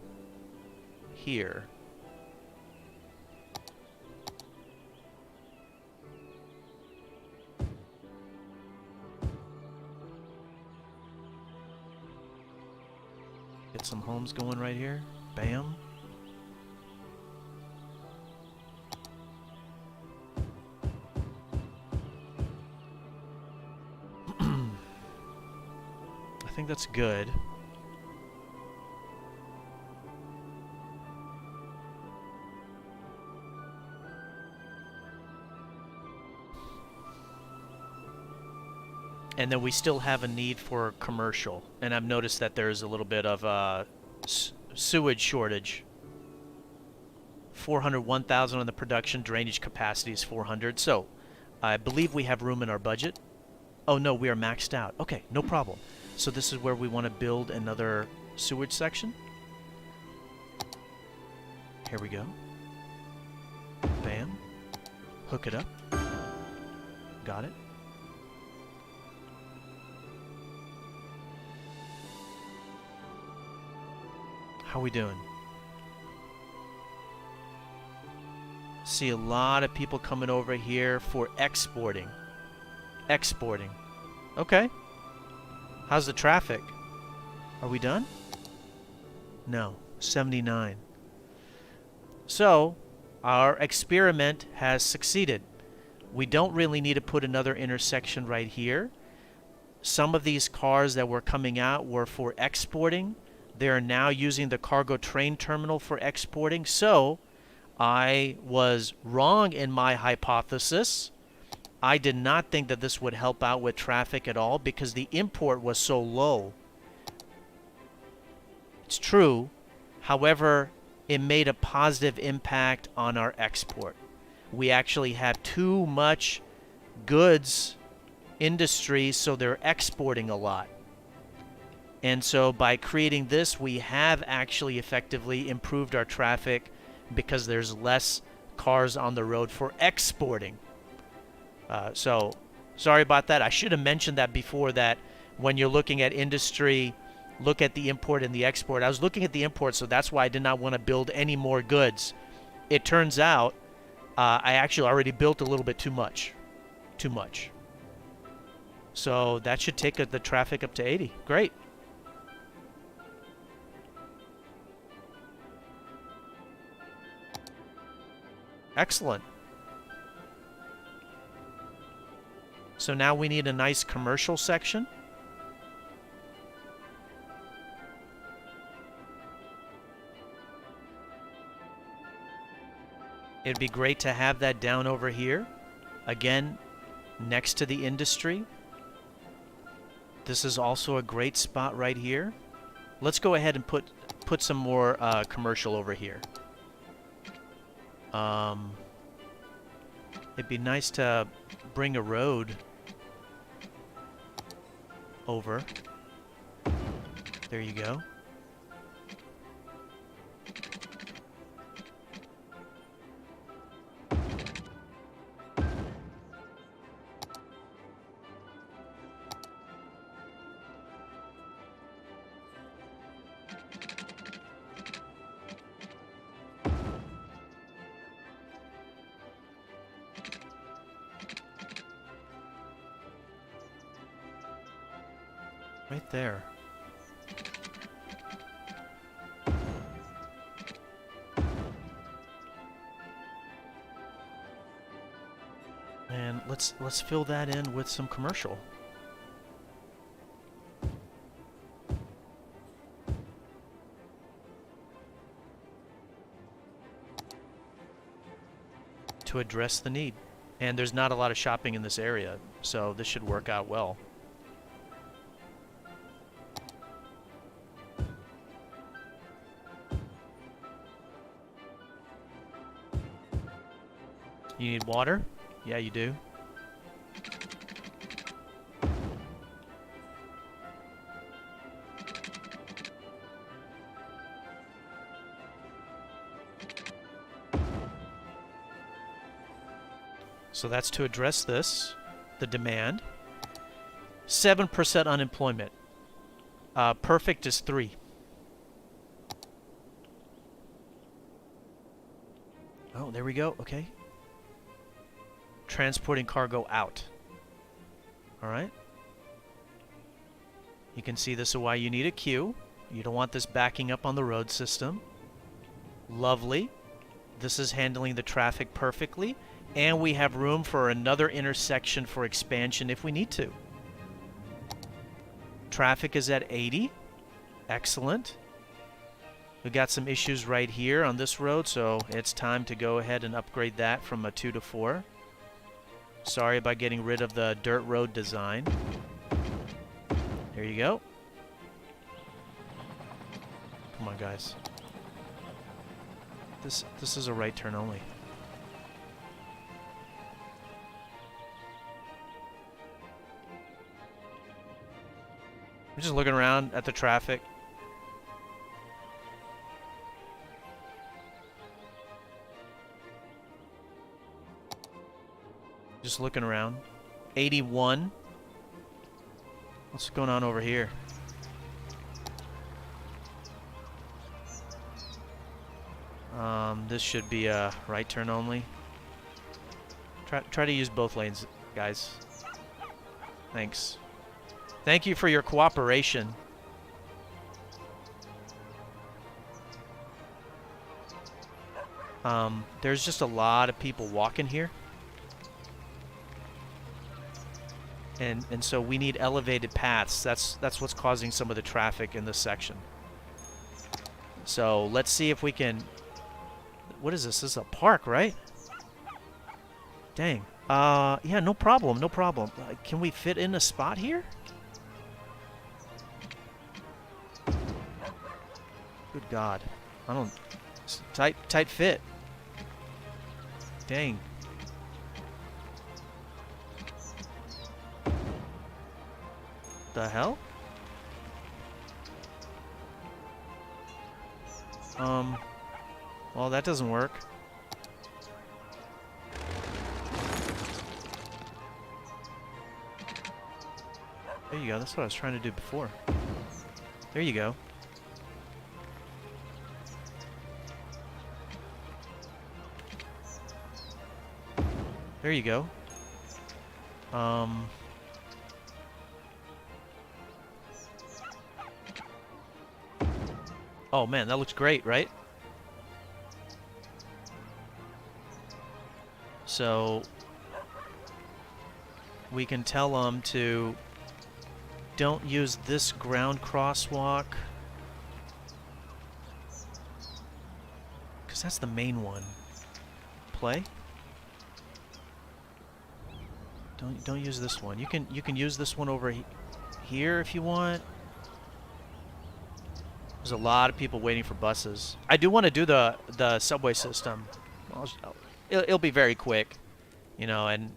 here. Get some homes going right here. Bam. I think that's good. And then we still have a need for commercial. And I've noticed that there's a little bit of a sewage shortage. 401,000 on the production. Drainage capacity is 400. So I believe we have room in our budget. Oh, no, we are maxed out. Okay, no problem. So this is where we want to build another sewage section. Here we go. Bam. Hook it up. Got it. How we doing? See a lot of people coming over here for exporting. Exporting. Okay. How's the traffic? Are we done? No. 79. So, our experiment has succeeded. We don't really need to put another intersection right here. Some of these cars that were coming out were for exporting. They're now using the cargo train terminal for exporting. So, I was wrong in my hypothesis. I did not think that this would help out with traffic at all because the import was so low. It's true. However, it made a positive impact on our export. We actually have too much goods industry, so they're exporting a lot. And so by creating this, we have actually effectively improved our traffic because there's less cars on the road for exporting. So sorry about that. I should have mentioned that before, that when you're looking at industry, look at the import and the export. I was looking at the import, so that's why I did not want to build any more goods. It turns out I actually already built a little bit too much. Too much. So that should take the traffic up to 80. Great. Excellent. So now we need a nice commercial section. It'd be great to have that down over here. Again, next to the industry. This is also a great spot right here. Let's go ahead and put some more commercial over here. It'd be nice to bring a road over. There you go. Right there. And let's fill that in with some commercial. To address the need. And there's not a lot of shopping in this area, so this should work out well. You need water? Yeah, you do. So that's to address this, the demand. 7% unemployment. Perfect is 3. Oh, there we go. Okay. Transporting cargo out. All right. You can see this is why you need a queue. You don't want this backing up on the road system. Lovely. This is handling the traffic perfectly. And we have room for another intersection for expansion if we need to. Traffic is at 80. Excellent. We've got some issues right here on this road, so it's time to go ahead and upgrade that from a 2 to 4. Sorry about getting rid of the dirt road design. There you go. Come on, guys. This is a right turn only. I'm just looking around at the traffic. Just looking around. 81. What's going on over here? This should be a right turn only. Try to use both lanes, guys. Thanks. Thank you for your cooperation. There's just a lot of people walking here. And so we need elevated paths. That's what's causing some of the traffic in this section. So let's see if we can... What is this? This is a park, right? Dang. Yeah, no problem, no problem. Can we fit in a spot here? Good God. I don't... Tight fit. Dang. The hell? Well, that doesn't work. There you go. That's what I was trying to do before. There you go. There you go. Oh man, that looks great, right? So we can tell them to don't use this ground crosswalk because that's the main one. Play. Don't use this one. You can use this one over here if you want. There's a lot of people waiting for buses. I do want to do the subway system. It'll be very quick, you know, and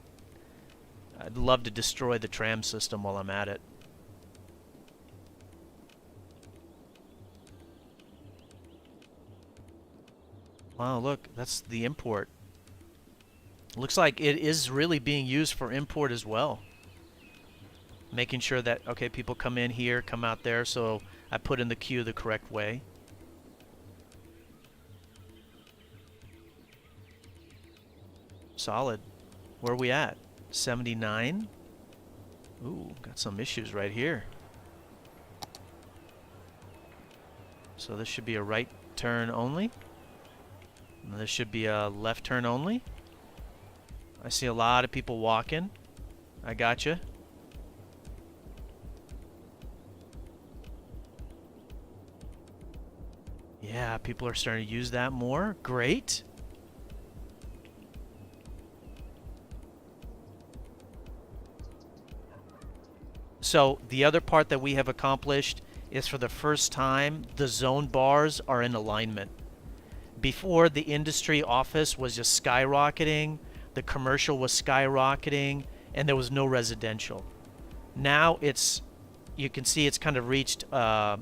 I'd love to destroy the tram system while I'm at it. Wow, look, that's the import. Looks like it is really being used for import as well. Making sure that, okay, people come in here, come out there, so I put in the queue the correct way. Solid. Where are we at? 79? Ooh, got some issues right here. So this should be a right turn only. And this should be a left turn only. I see a lot of people walking. I gotcha. Yeah, people are starting to use that more. Great. So the other part that we have accomplished is for the first time, the zone bars are in alignment. Before, the industry office was just skyrocketing, the commercial was skyrocketing, and there was no residential. Now it's, you can see it's kind of reached, I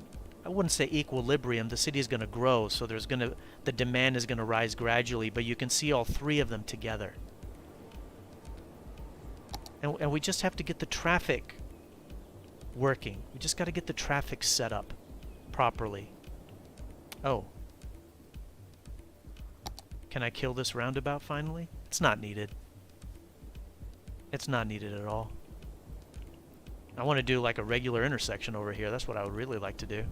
wouldn't say equilibrium. The city is going to grow, so the demand is going to rise gradually, but you can see all three of them together. And we just have to get the traffic working. We just got to get the traffic set up properly. Oh. Can I kill this roundabout finally? It's not needed. It's not needed at all. I want to do like a regular intersection over here. That's what I would really like to do.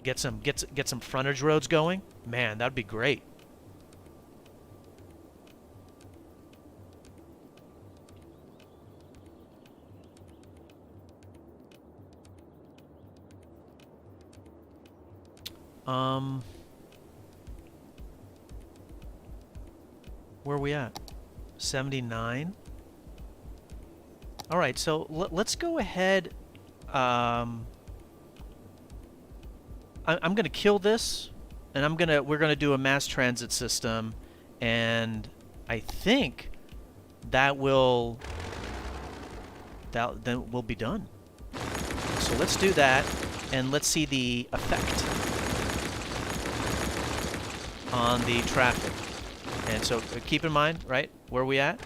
Get some frontage roads going. Man, that'd be great. Where are we at? 79. All right, so let's go ahead. I'm going to kill this, and we're gonna do a mass transit system, and I think then we'll be done. So let's do that, and let's see the effect on the traffic. And so keep in mind, right, where are we at?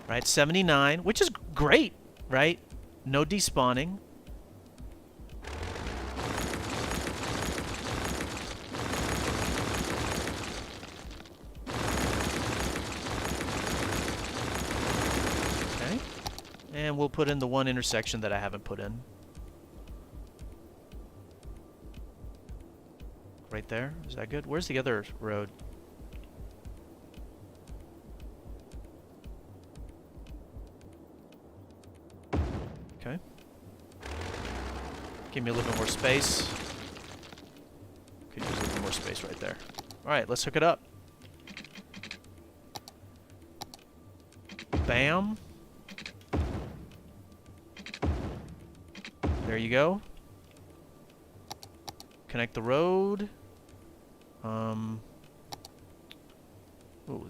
Right, 79, which is great, right? No despawning. Okay. And we'll put in the one intersection that I haven't put in. Right there. Is that good? Where's the other road? Okay. Give me a little bit more space. Could use a little more space right there. Alright, let's hook it up. Bam. There you go. Connect the road. Ooh,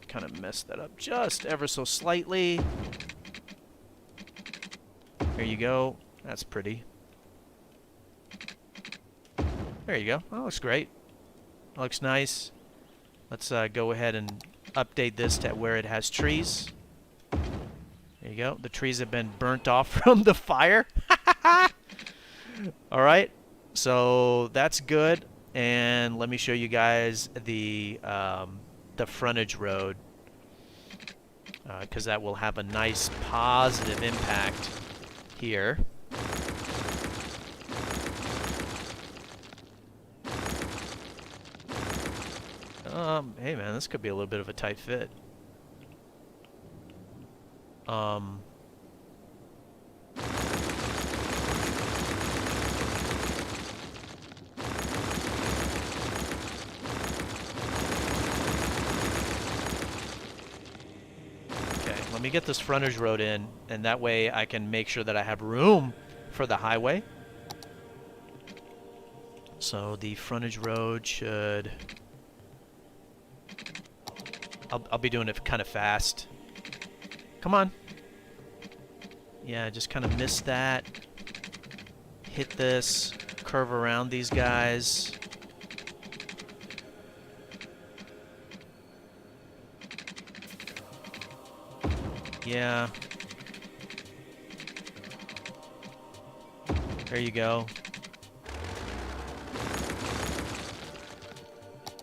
kind of messed that up just ever so slightly. There you go. That's pretty. There you go. That looks great. That looks nice. Let's go ahead and update this to where it has trees. There you go. The trees have been burnt off from the fire. All right. So that's good. And let me show you guys the frontage road, because that will have a nice positive impact here. Hey man, this could be a little bit of a tight fit. Let me get this frontage road in, and that way I can make sure that I have room for the highway. So the frontage road should... I'll be doing it kind of fast. Come on. Yeah, just kind of missed that. Hit this. Curve around these guys. Yeah. There you go.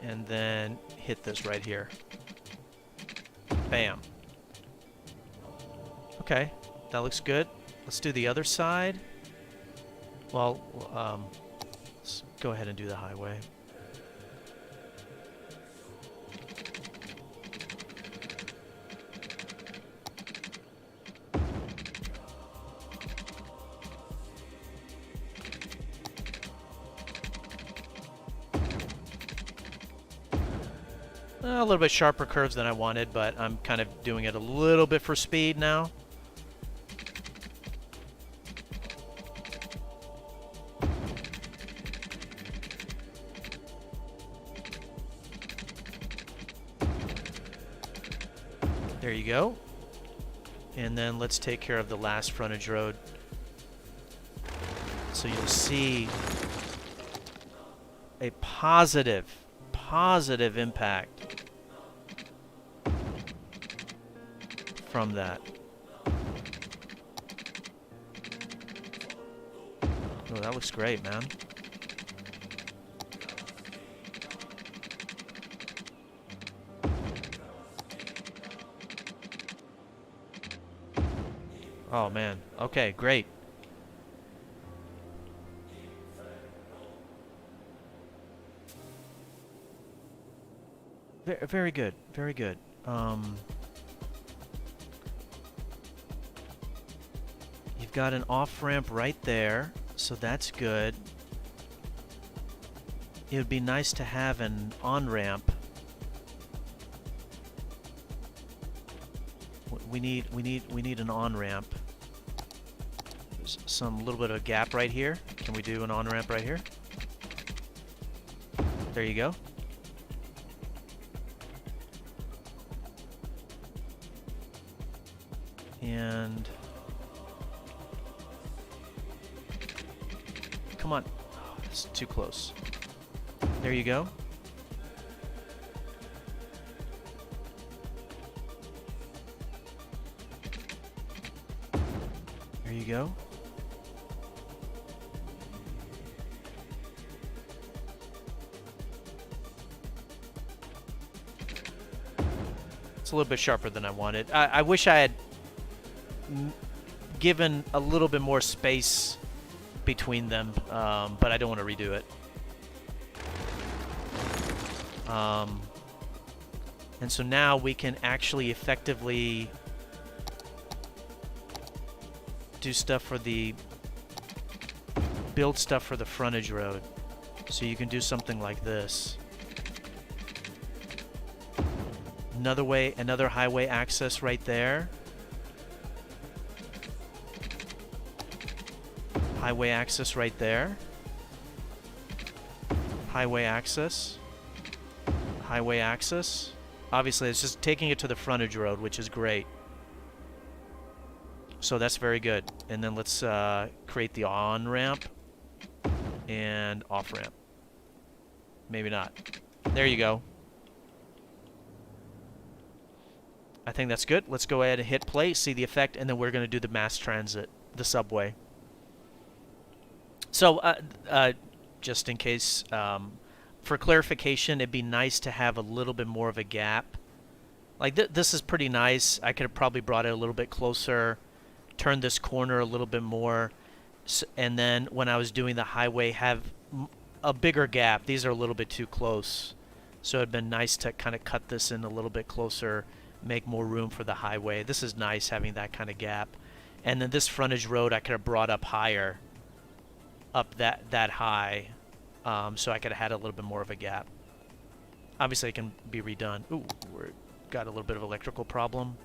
And then hit this right here. Bam. Okay, that looks good. Let's do the other side. Well, Let's go ahead and do the highway. A little bit sharper curves than I wanted, but I'm kind of doing it a little bit for speed now. There you go. And then let's take care of the last frontage road. So you'll see a positive impact from that. Oh, that looks great, man. Oh, man. Okay, great. Very good. Very good. You've got an off-ramp right there, so that's good. It would be nice to have an on-ramp. We need an on-ramp. There's some little bit of a gap right here. Can we do an on-ramp right here? There you go. And come on. Oh, that's too close. There you go. There you go. It's a little bit sharper than I wanted. I wish I had given a little bit more space between them, but I don't want to redo it. And so now we can actually effectively do stuff for the build stuff for the frontage road. So you can do something like this. Another highway access right there. Highway access right there. Highway access. Highway access. Obviously, it's just taking it to the frontage road, which is great. So that's very good. And then let's create the on-ramp and off-ramp. Maybe not. There you go. I think that's good. Let's go ahead and hit play, see the effect, and then we're going to do the mass transit, the subway. So, just in case, for clarification, it'd be nice to have a little bit more of a gap. Like, this is pretty nice. I could have probably brought it a little bit closer, turned this corner a little bit more, and then when I was doing the highway, have a bigger gap. These are a little bit too close. So it'd been nice to kind of cut this in a little bit closer, make more room for the highway. This is nice having that kind of gap. And then this frontage road I could have brought up higher, up that high, so I could have had a little bit more of a gap. Obviously it can be redone. Ooh, we're got a little bit of electrical problem.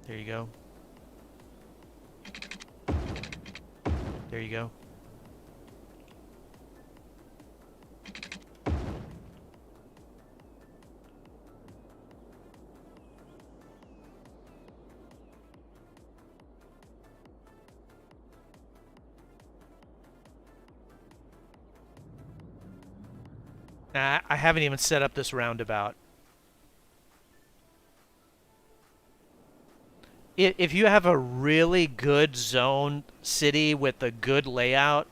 There you go. There you go. I haven't even set up this roundabout. If you have a really good zone city with a good layout,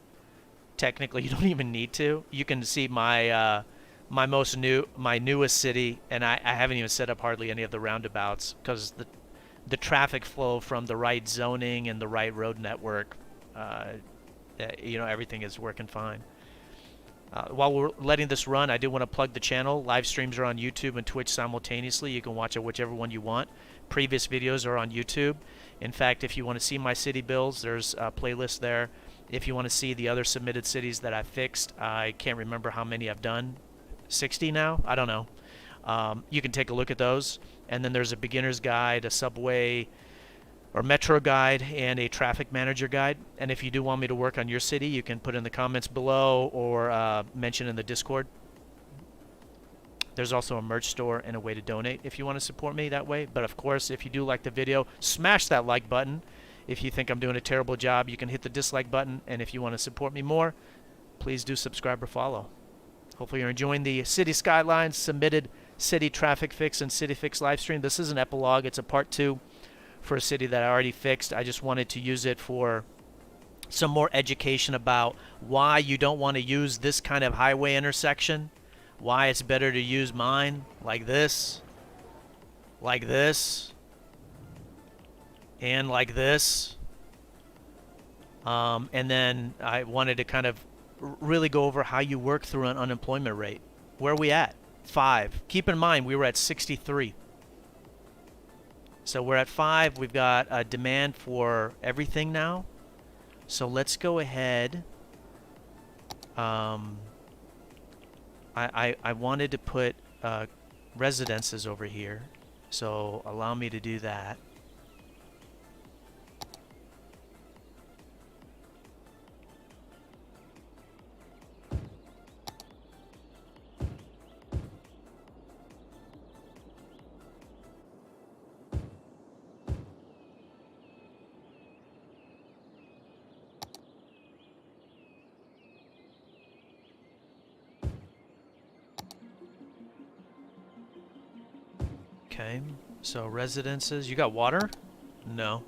technically you don't even need to. You can see my my newest city, and I haven't even set up hardly any of the roundabouts because the traffic flow from the right zoning and the right road network, you know, everything is working fine. While we're letting this run, I do want to plug the channel. Live streams are on YouTube and Twitch simultaneously. You can watch it whichever one you want. Previous videos are on YouTube. In fact, if you want to see my city builds, there's a playlist there. If you want to see the other submitted cities that I fixed, I can't remember how many I've done. 60 now? I don't know. You can take a look at those. And then there's a beginner's guide, a subway or metro guide, and a traffic manager guide. And if you do want me to work on your city, you can put in the comments below or mention in the Discord. There's also a merch store and a way to donate if you want to support me that way. But of course, if you do like the video, smash that like button. If you think I'm doing a terrible job, you can hit the dislike button. And if you want to support me more, please do subscribe or follow. Hopefully you're enjoying the City Skylines submitted city traffic fix and city fix live stream. This is an epilogue. It's a part 2 for a city that I already fixed. I just wanted to use it for some more education about why you don't want to use this kind of highway intersection, why it's better to use mine like this, and like this. And then I wanted to kind of really go over how you work through an unemployment rate. Where are we at? 5. Keep in mind, we were at 63. So we're at 5. We've got a demand for everything now. So let's go ahead. I wanted to put residences over here. So allow me to do that. Okay, so residences. You got water? No.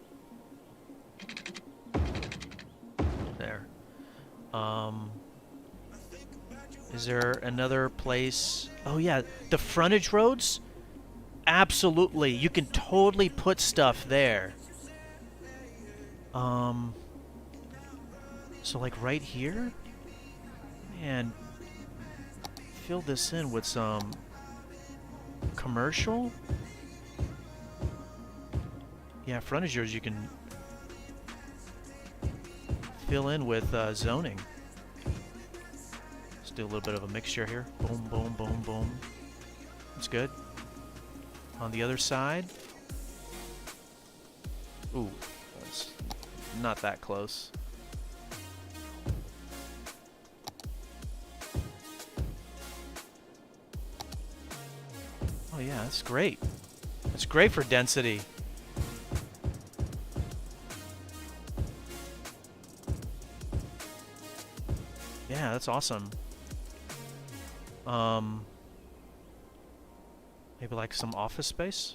There. Is there another place? Oh yeah, the frontage roads? Absolutely. You can totally put stuff there. So like right here? Man, fill this in with some commercial. Yeah, frontage roads you can fill in with zoning. Let's do a little bit of a mixture here. Boom, boom, boom, boom. That's good. On the other side. Ooh, that's not that close. Oh yeah, that's great. That's great for density. Yeah, that's awesome. Maybe like some office space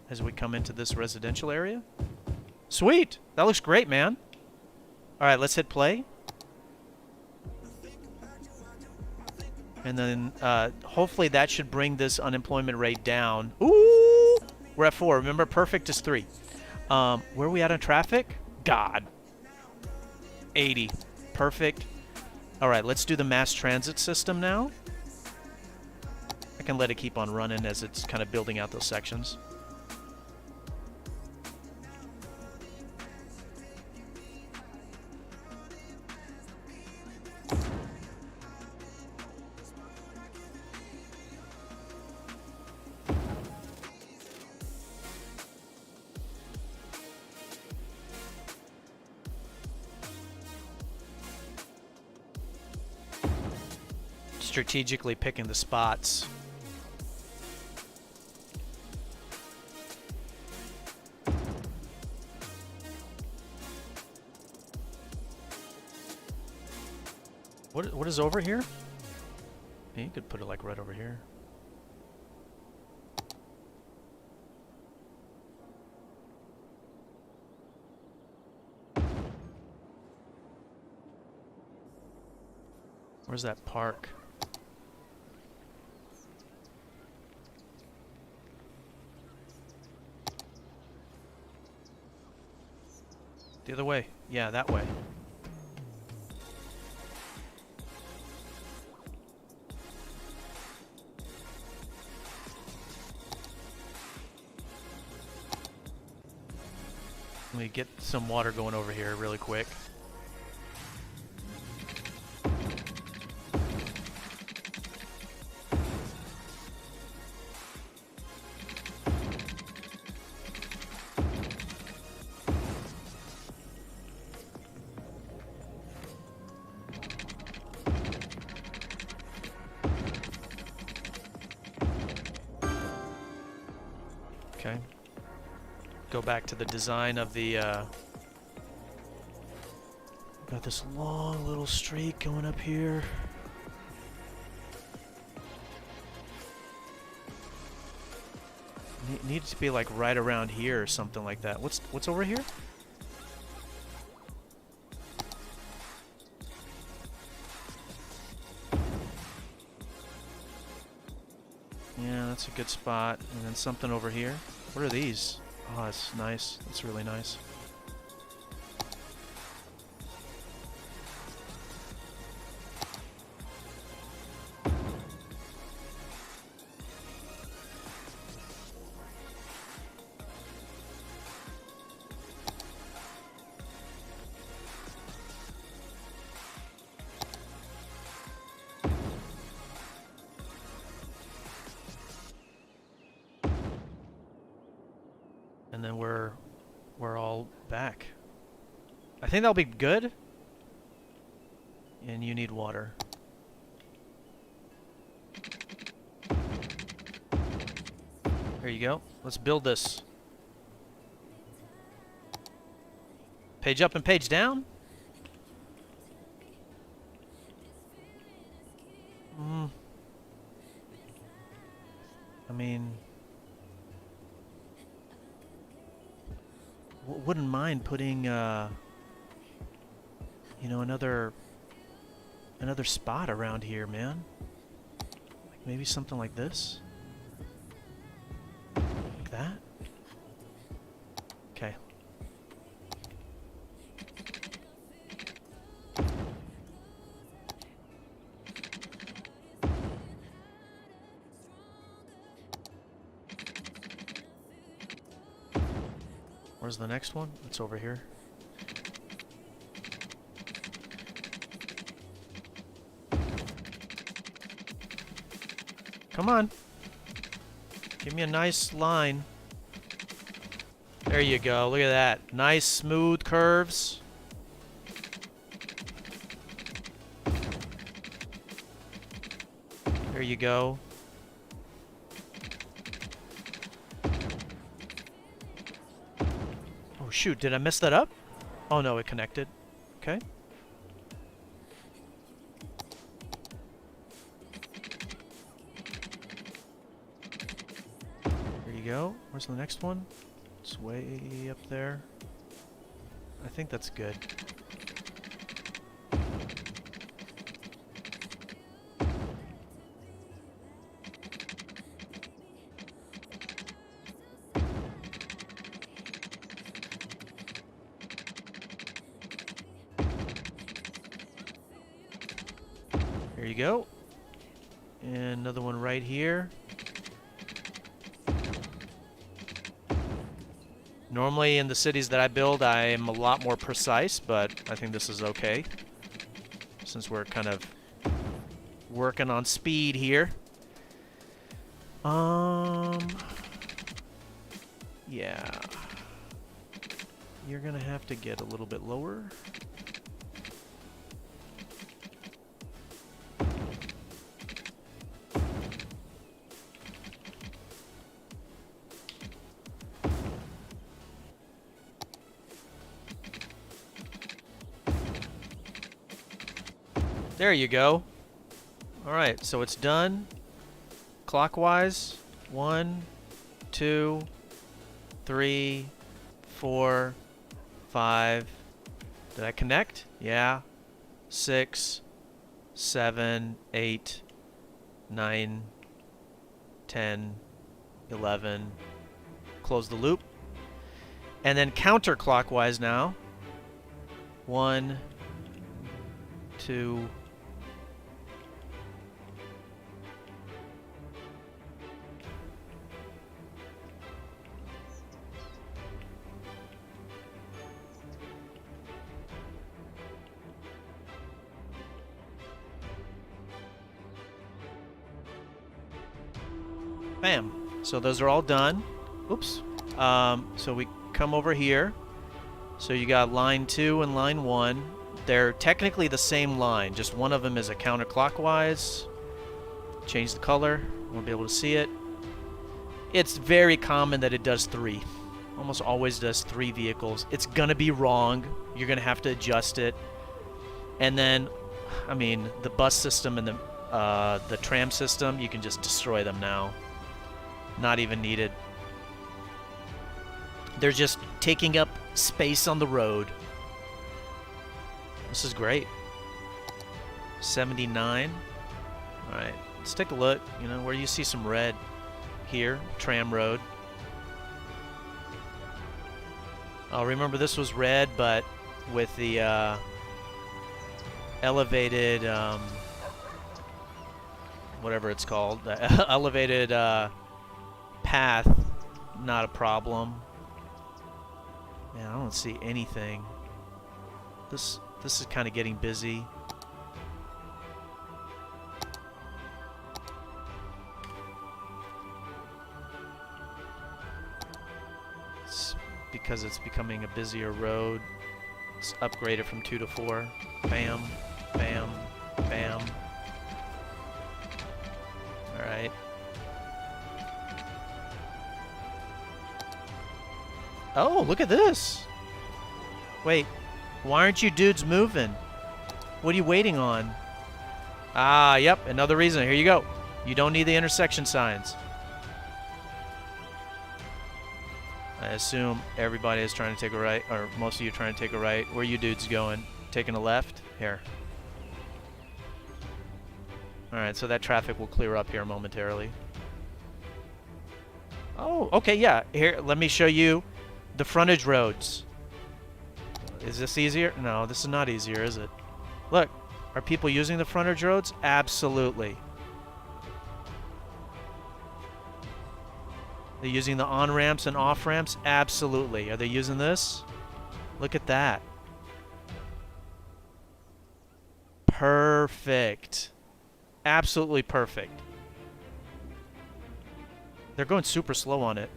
as we come into this residential area. Sweet! That looks great, man. Alright, let's hit play. And then hopefully that should bring this unemployment rate down. Ooh! We're at 4. Remember, perfect is 3. Where are we at on traffic? God. 80. Perfect. Alright, let's do the mass transit system now. I can let it keep on running as it's kind of building out those sections. Strategically picking the spots. What is over here? Yeah, you could put it like right over here. Where's that park? The other way. Yeah, that way. Let me get some water going over here really quick. Okay. Go back to the design of the got this long little streak going up here. Needs to be like right around here or something like that. What's over here? Yeah, that's a good spot. And then something over here. What are these? Oh, that's nice. That's really nice. And then we're all back. I think that'll be good. And you need water. There you go. Let's build this. Page up and page down? I mean, wouldn't mind putting, you know, another spot around here, man. Like maybe something like this. Like that. Okay. Where's the next one? It's over here. Come on. Give me a nice line. There you go. Look at that. Nice smooth curves. There you go. Oh shoot, did I mess that up? Oh no, it connected. Okay. There you go. Where's the next one? It's way up there. I think that's good. There you go. And another one right here. Normally in the cities that I build, I am a lot more precise, but I think this is okay. Since we're kind of working on speed here. Yeah. You're gonna have to get a little bit lower. There you go. Alright, so it's done. Clockwise. 1, 2, 3, 4, 5. Did I connect? Yeah. 6, 7, 8, 9, 10, 11. Close the loop. And then counterclockwise now. 1, 2. Bam. So those are all done. Oops. So we come over here. So you got line 2 and line 1. They're technically the same line, just one of them is a counterclockwise. Change the color, we'll be able to see it. It's very common that it does 3. Almost always does 3 vehicles. It's gonna be wrong. You're gonna have to adjust it. And then, I mean, the bus system and the tram system, you can just destroy them now. Not even needed. They're just taking up space on the road. This is great. 79. Alright, let's take a look. You know, where you see some red here, tram road. Oh, remember this was red, but with the elevated, whatever it's called, the elevated path, not a problem. Man, I don't see anything. This is kind of getting busy. It's because it's becoming a busier road. It's upgraded from 2 to 4. Bam, bam, bam. All right. Oh, look at this. Wait, why aren't you dudes moving? What are you waiting on? Ah, yep, another reason. Here you go. You don't need the intersection signs. I assume everybody is trying to take a right, or most of you are trying to take a right. Where are you dudes going? Taking a left? Here. Alright, so that traffic will clear up here momentarily. Oh, okay, yeah. Here, let me show you the frontage roads. Is this easier? No, this is not easier, is it? Look, are people using the frontage roads? Absolutely. They're using the on-ramps and off-ramps? Absolutely. Are they using this? Look at that. Perfect. Absolutely perfect. They're going super slow on it.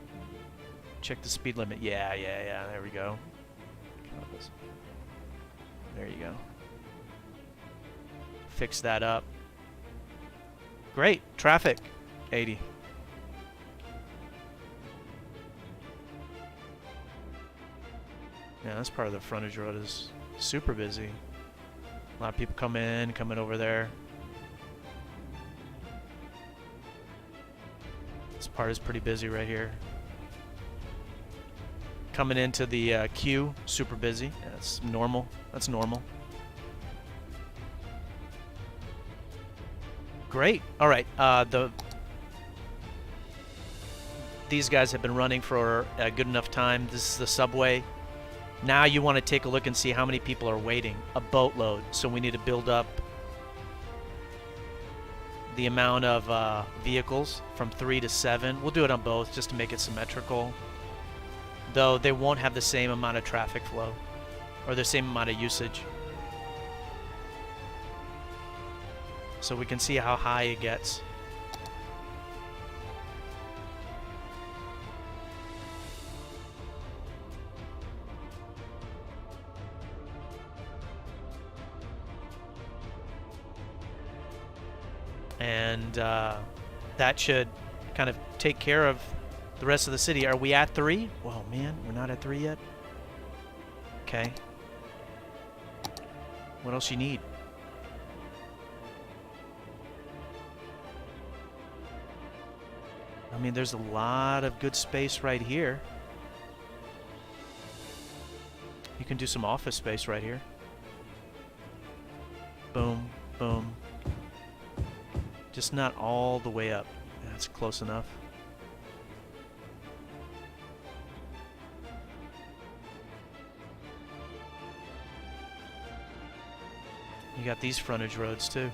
Check the speed limit. Yeah. There we go. There you go. Fix that up. Great. Traffic. 80. Yeah, this part of the frontage road is super busy. A lot of people coming over there. This part is pretty busy right here. Coming into the queue, super busy. That's normal. That's normal. Great. All right. These guys have been running for a good enough time. This is the subway. Now you want to take a look and see how many people are waiting. A boatload. So we need to build up the amount of vehicles from 3 to 7. We'll do it on both just to make it symmetrical. Though they won't have the same amount of traffic flow or the same amount of usage. So we can see how high it gets. And that should kind of take care of the rest of the city. Are we at 3? Whoa, man, we're not at 3 yet. Okay. What else you need? I mean, there's a lot of good space right here. You can do some office space right here. Boom, boom. Just not all the way up. That's close enough. You got these frontage roads too.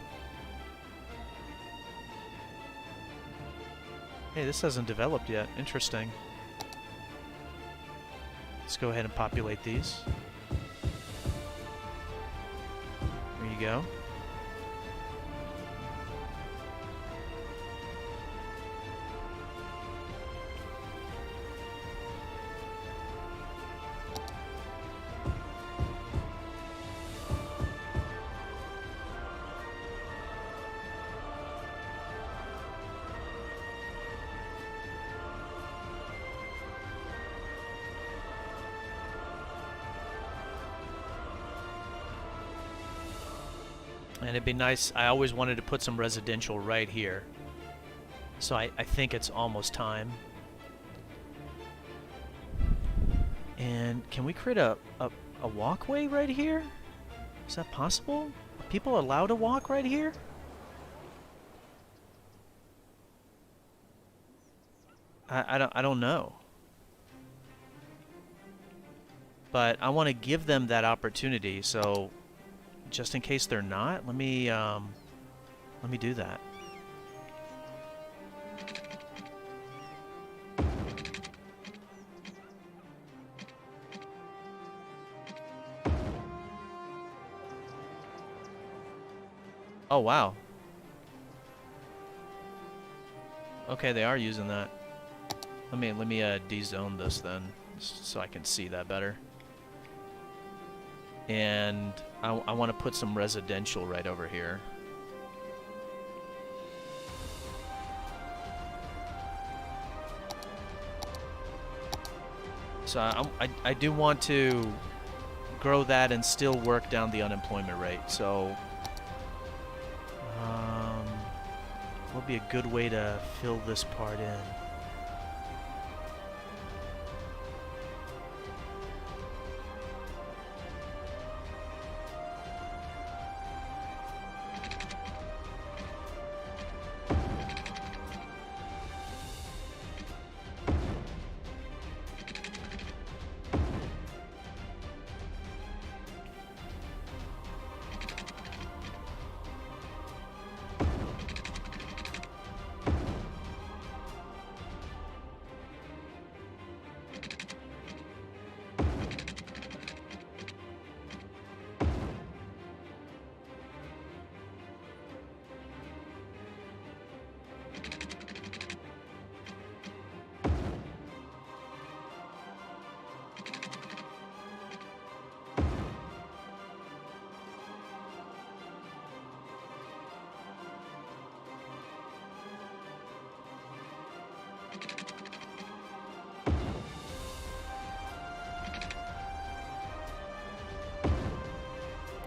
Hey, this hasn't developed yet. Interesting. Let's go ahead and populate these. There you go. And it'd be nice, I always wanted to put some residential right here. So I think it's almost time. And can we create a walkway right here? Is that possible? Are people allowed to walk right here? I don't know. But I want to give them that opportunity, so just in case they're not, let me do that. Oh wow. Okay, they are using that. Let me dezone this then, so I can see that better. And I want to put some residential right over here. So I do want to grow that and still work down the unemployment rate. So what would be a good way to fill this part in?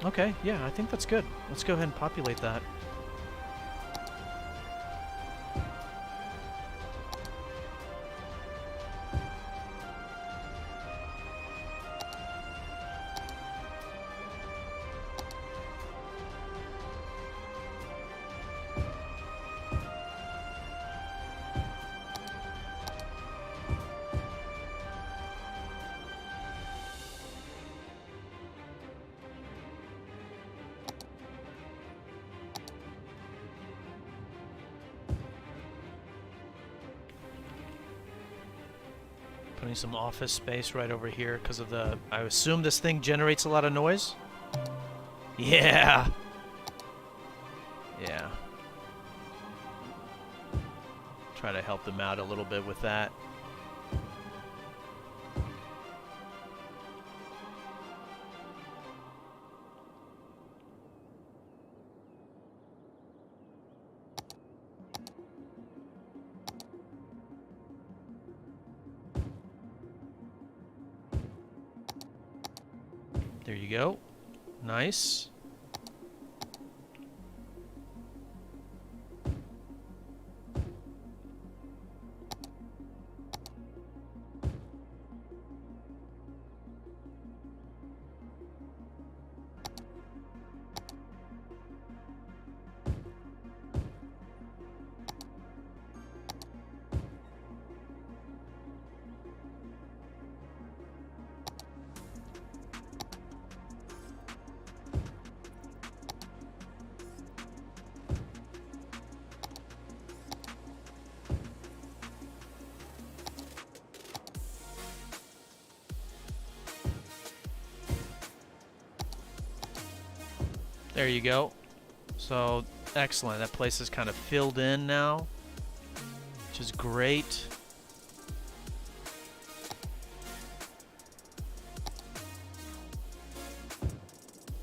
Okay, yeah, I think that's good. Let's go ahead and populate that. Putting some office space right over here because of the... I assume this thing generates a lot of noise? Yeah! Yeah. Try to help them out a little bit with that. There you go. Nice. There you go. So, excellent. That place is kind of filled in now, which is great.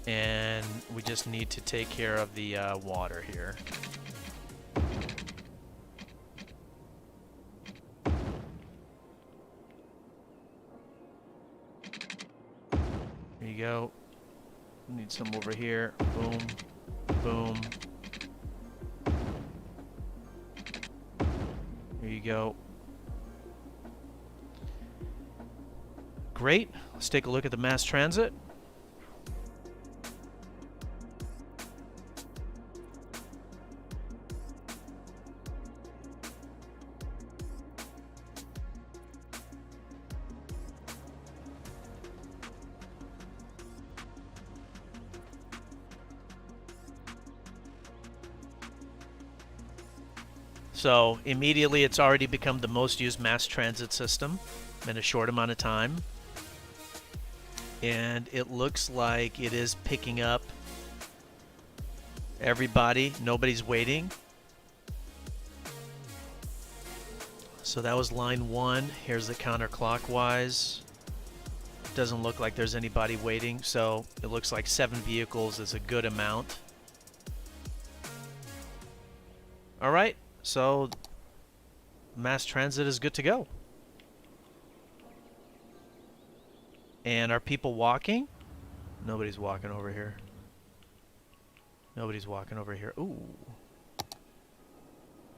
And we just need to take care of the water here. There you go. Need some over here. Boom. Boom. There you go. Great. Let's take a look at the mass transit. So immediately it's already become the most used mass transit system in a short amount of time. And it looks like it is picking up everybody. Nobody's waiting. So that was line 1. Here's the counterclockwise. Doesn't look like there's anybody waiting, so it looks like 7 vehicles is a good amount. All right. So, mass transit is good to go. And are people walking? Nobody's walking over here. Nobody's walking over here. Ooh.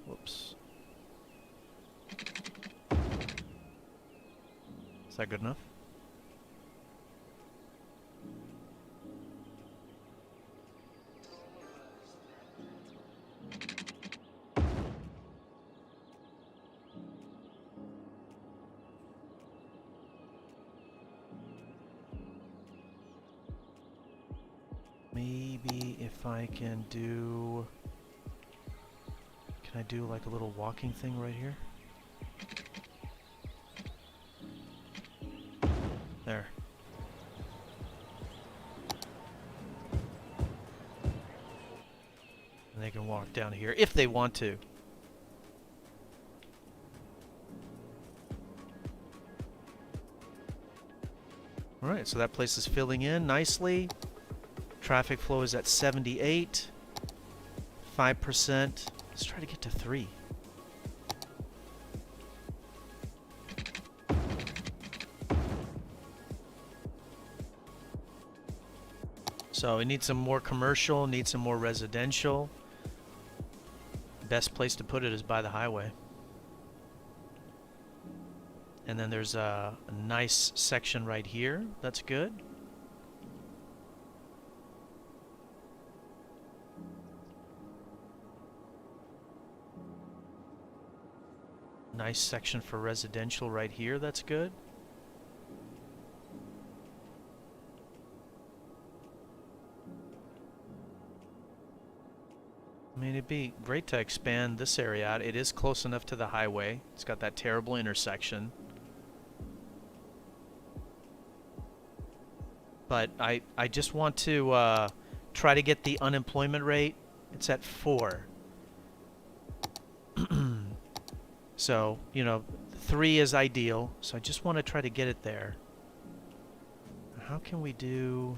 Whoops. Is that good enough? Maybe if I can do... Can I do like a little walking thing right here? There. And they can walk down here if they want to. Alright, so that place is filling in nicely. Traffic flow is at 78, 5%. Let's try to get to 3. So we need some more commercial, need some more residential. Best place to put it is by the highway. And then there's a nice section right here. That's good. Nice section for residential right here. That's good. I mean, it'd be great to expand this area out. It is close enough to the highway. It's got that terrible intersection. But I just want to try to get the unemployment rate. It's at 4. So, you know, 3 is ideal. So I just want to try to get it there. How can we do...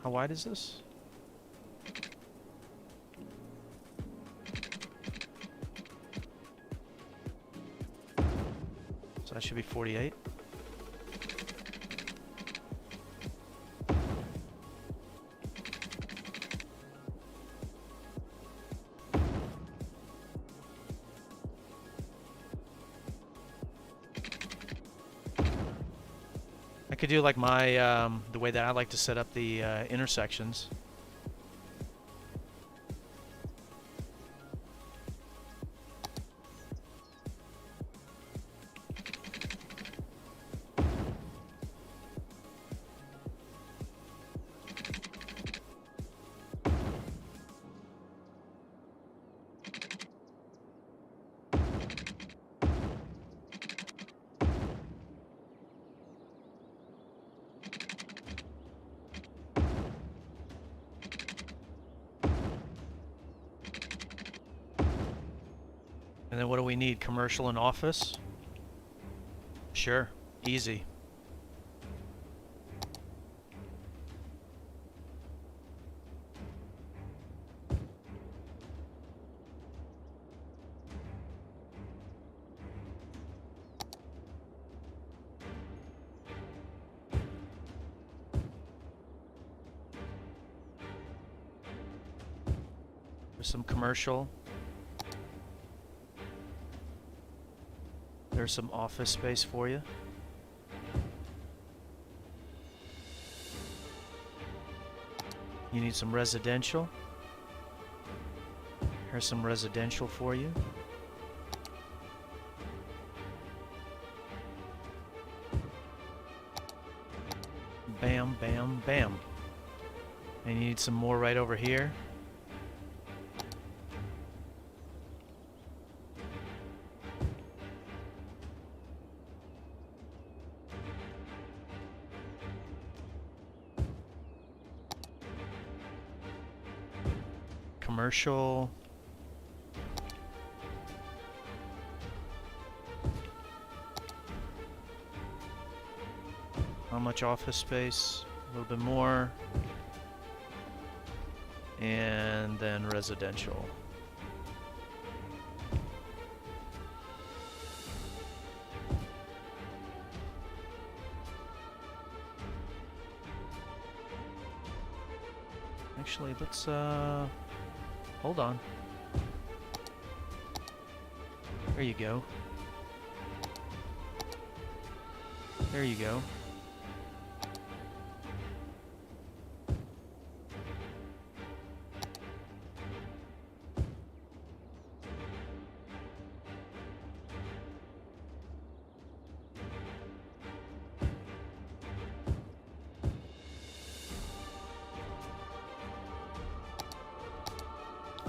How wide is this? So that should be 48. I could do like my, the way that I like to set up the intersections. then what do we need? Commercial and office? Sure. Easy. There's some commercial. There's some office space for you. You need some residential. Here's some residential for you. Bam, bam, bam. And you need some more right over here. Commercial. How much office space? A little bit more. And then residential. Actually, let's hold on. There you go. There you go.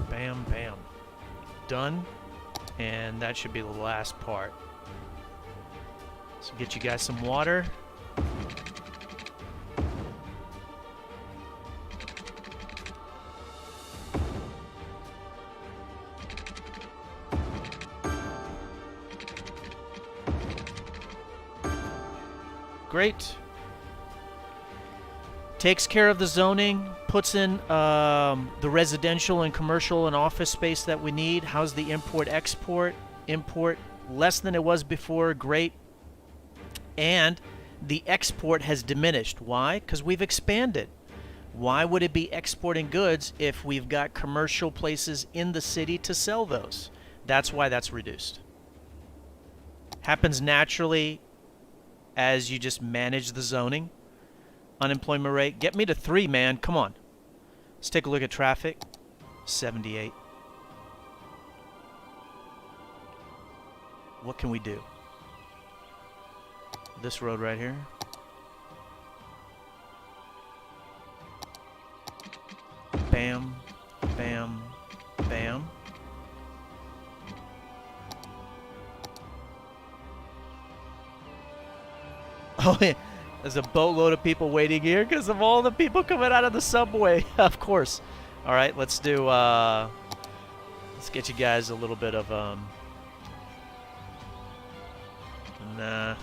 Bam, bam. Done. And that should be the last part. So get you guys some water. Great. Takes care of the zoning, puts in the residential and commercial and office space that we need. How's the import-export? Import less than it was before, great. And the export has diminished. Why? Because we've expanded. Why would it be exporting goods if we've got commercial places in the city to sell those? That's why that's reduced. Happens naturally as you just manage the zoning. Unemployment rate. Get me to 3, man. Come on. Let's take a look at traffic. 78. What can we do? This road right here. Bam. Bam. Bam. Oh, yeah. There's a boatload of people waiting here because of all the people coming out of the subway. Of course. All right, let's do, let's get you guys a little bit of, nah.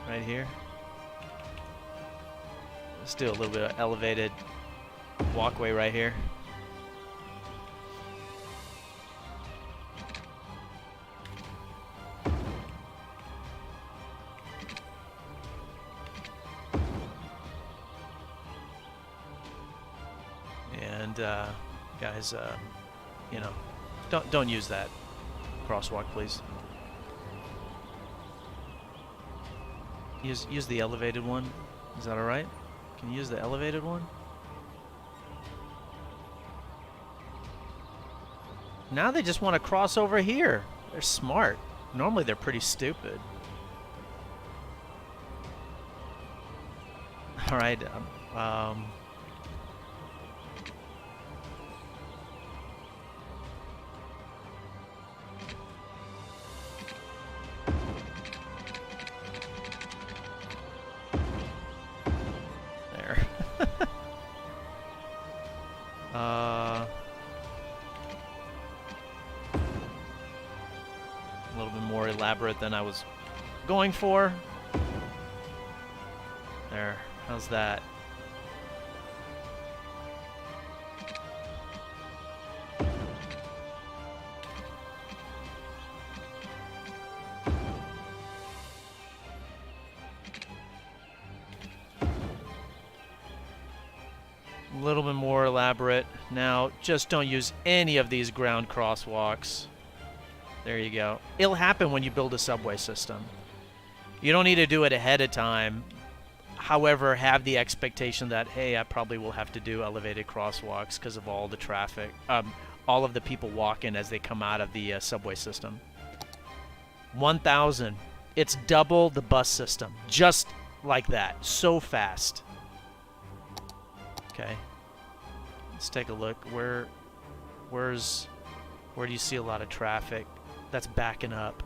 Right here. Let's do a little bit of elevated walkway right here. Guys, you know, don't use that crosswalk, please. Use the elevated one. Is that all right? Can you use the elevated one? Now they just want to cross over here. They're smart. Normally they're pretty stupid. All right. elaborate than I was going for. There. How's that? A little bit more elaborate. Now, just don't use any of these ground crosswalks. There you go. It'll happen when you build a subway system. You don't need to do it ahead of time. However, have the expectation that, hey, I probably will have to do elevated crosswalks because of all the traffic, all of the people walking as they come out of the subway system. 1,000. It's double the bus system. Just like that. So fast. Okay. Let's take a look. Where do you see a lot of traffic that's backing up?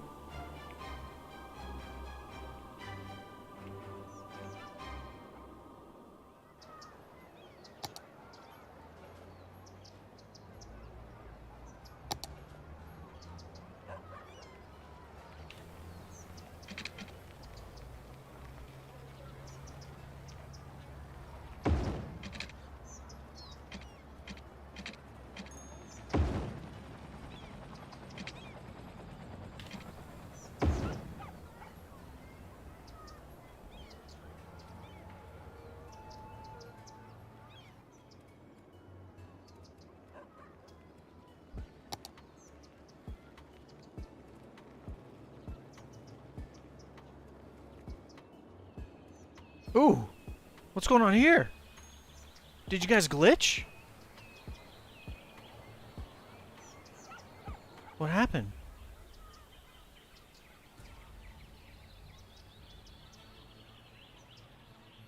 Ooh, what's going on here? Did you guys glitch? What happened?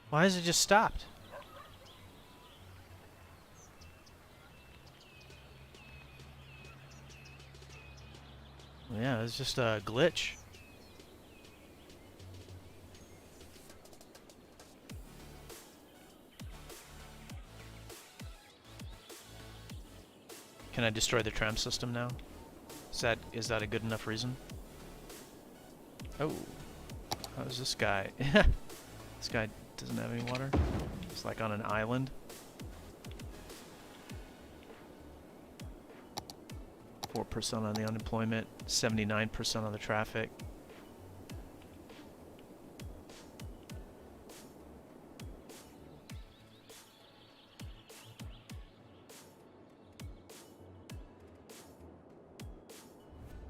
Why is it just stopped? Yeah, it's just a glitch. Can I destroy the tram system now? Is that a good enough reason? Oh, how's this guy? This guy doesn't have any water. It's like on an island. 4% on the unemployment, 79% on the traffic.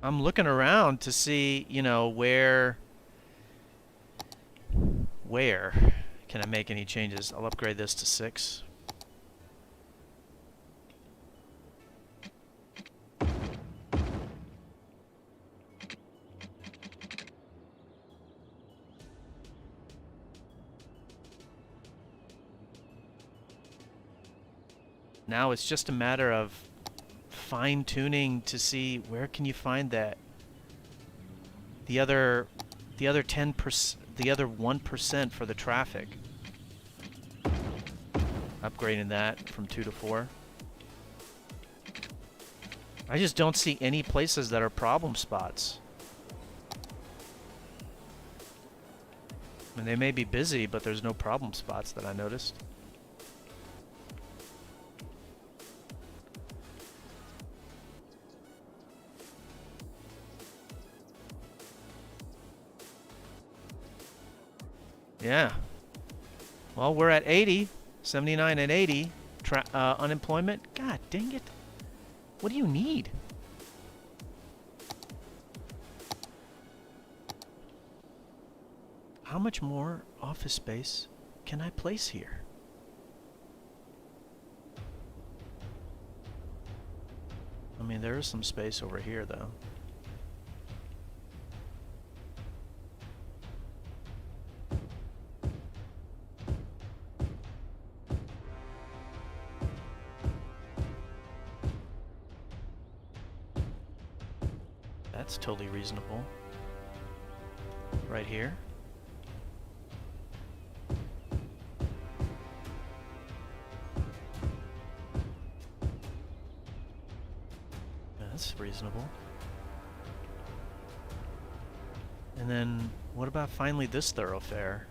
I'm looking around to see, you know, where can I make any changes? I'll upgrade this to 6. Now it's just a matter of fine-tuning to see where can you find that the other 10%, the other 1% for the traffic. Upgrading that from 2 to 4. I just don't see any places that are problem spots. I mean, they may be busy, but there's no problem spots that I noticed. Yeah. Well, we're at 80, 79 and 80 unemployment. God dang it. What do you need? How much more office space can I place here? I mean, there is some space over here, though. That's totally reasonable. Right here. That's reasonable. And then what about finally this thoroughfare?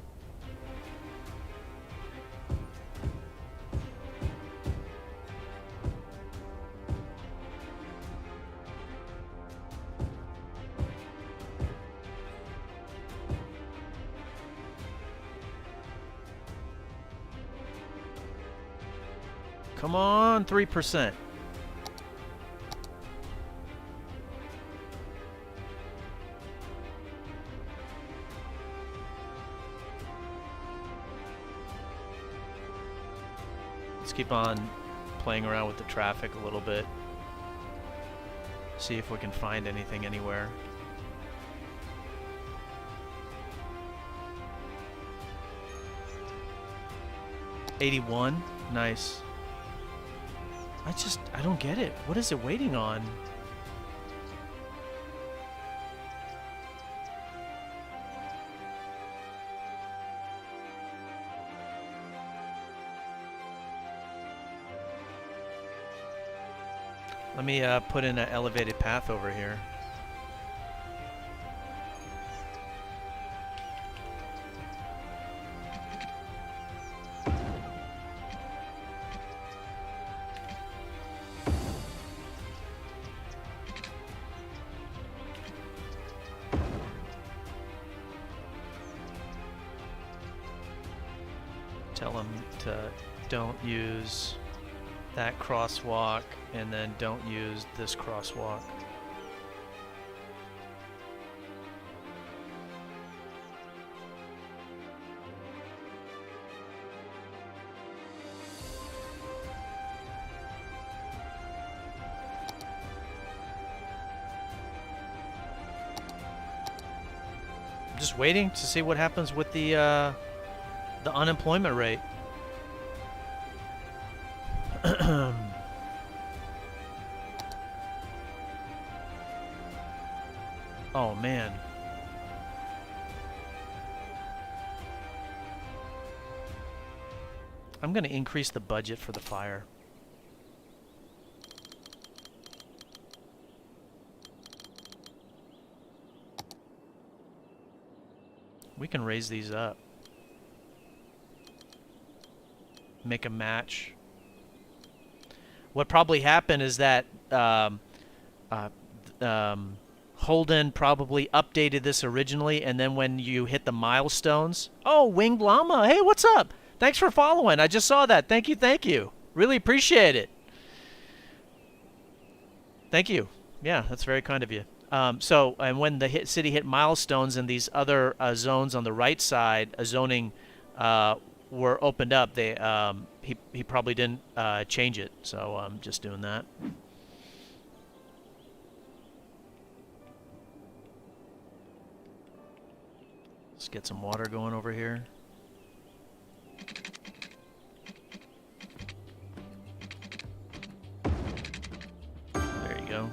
Come on, 3%. Let's keep on playing around with the traffic a little bit. See if we can find anything anywhere. $81, nice. I don't get it. What is it waiting on? Let me put in an elevated path over here. Tell them to don't use that crosswalk, and then don't use this crosswalk. I'm just waiting to see what happens with the unemployment rate. Oh man. I'm going to increase the budget for the fire. We can raise these up. Make a match. What probably happened is that Holden probably updated this originally, and then when you hit the milestones... Oh, Winged Llama! Hey, what's up? Thanks for following. I just saw that. Thank you, thank you. Really appreciate it. Thank you. Yeah, that's very kind of you. And when the city hit milestones and these other zones on the right side, zoning were opened up, they he probably didn't change it. So I'm just doing that. Let's get some water going over here. There you go.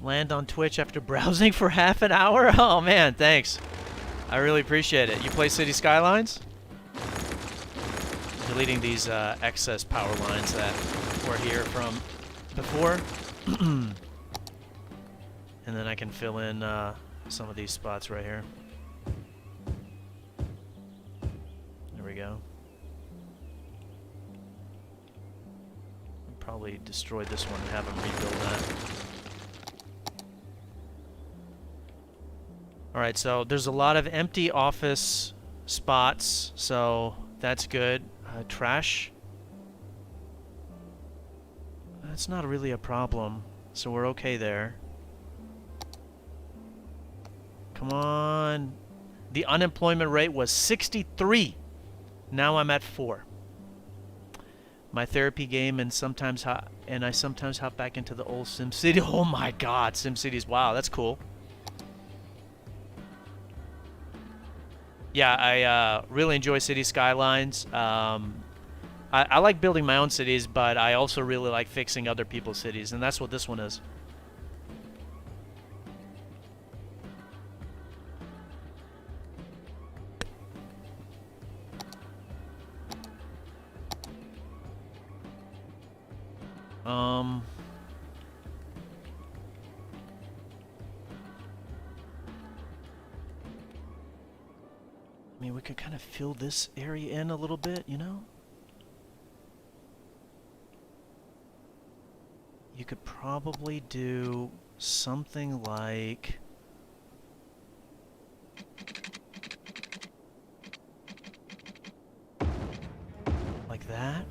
Land on Twitch after browsing for half an hour? Oh man, thanks. I really appreciate it. You play Cities Skylines? Deleting these excess power lines that were here from before. And then I can fill in some of these spots right here. There we go. Probably destroy this one and have them rebuild that. Alright, so there's a lot of empty office spots, so that's good. Trash. That's not really a problem, so we're okay there. Come on. The unemployment rate was 63. Now I'm at 4. My therapy game, and I sometimes hop back into the old SimCity. Oh my god, SimCity's, wow, that's cool. Yeah, I really enjoy Cities Skylines. I like building my own cities, but I also really like fixing other people's cities, and that's what this one is. I mean, we could kind of fill this area in a little bit, you know? You could probably do something like that.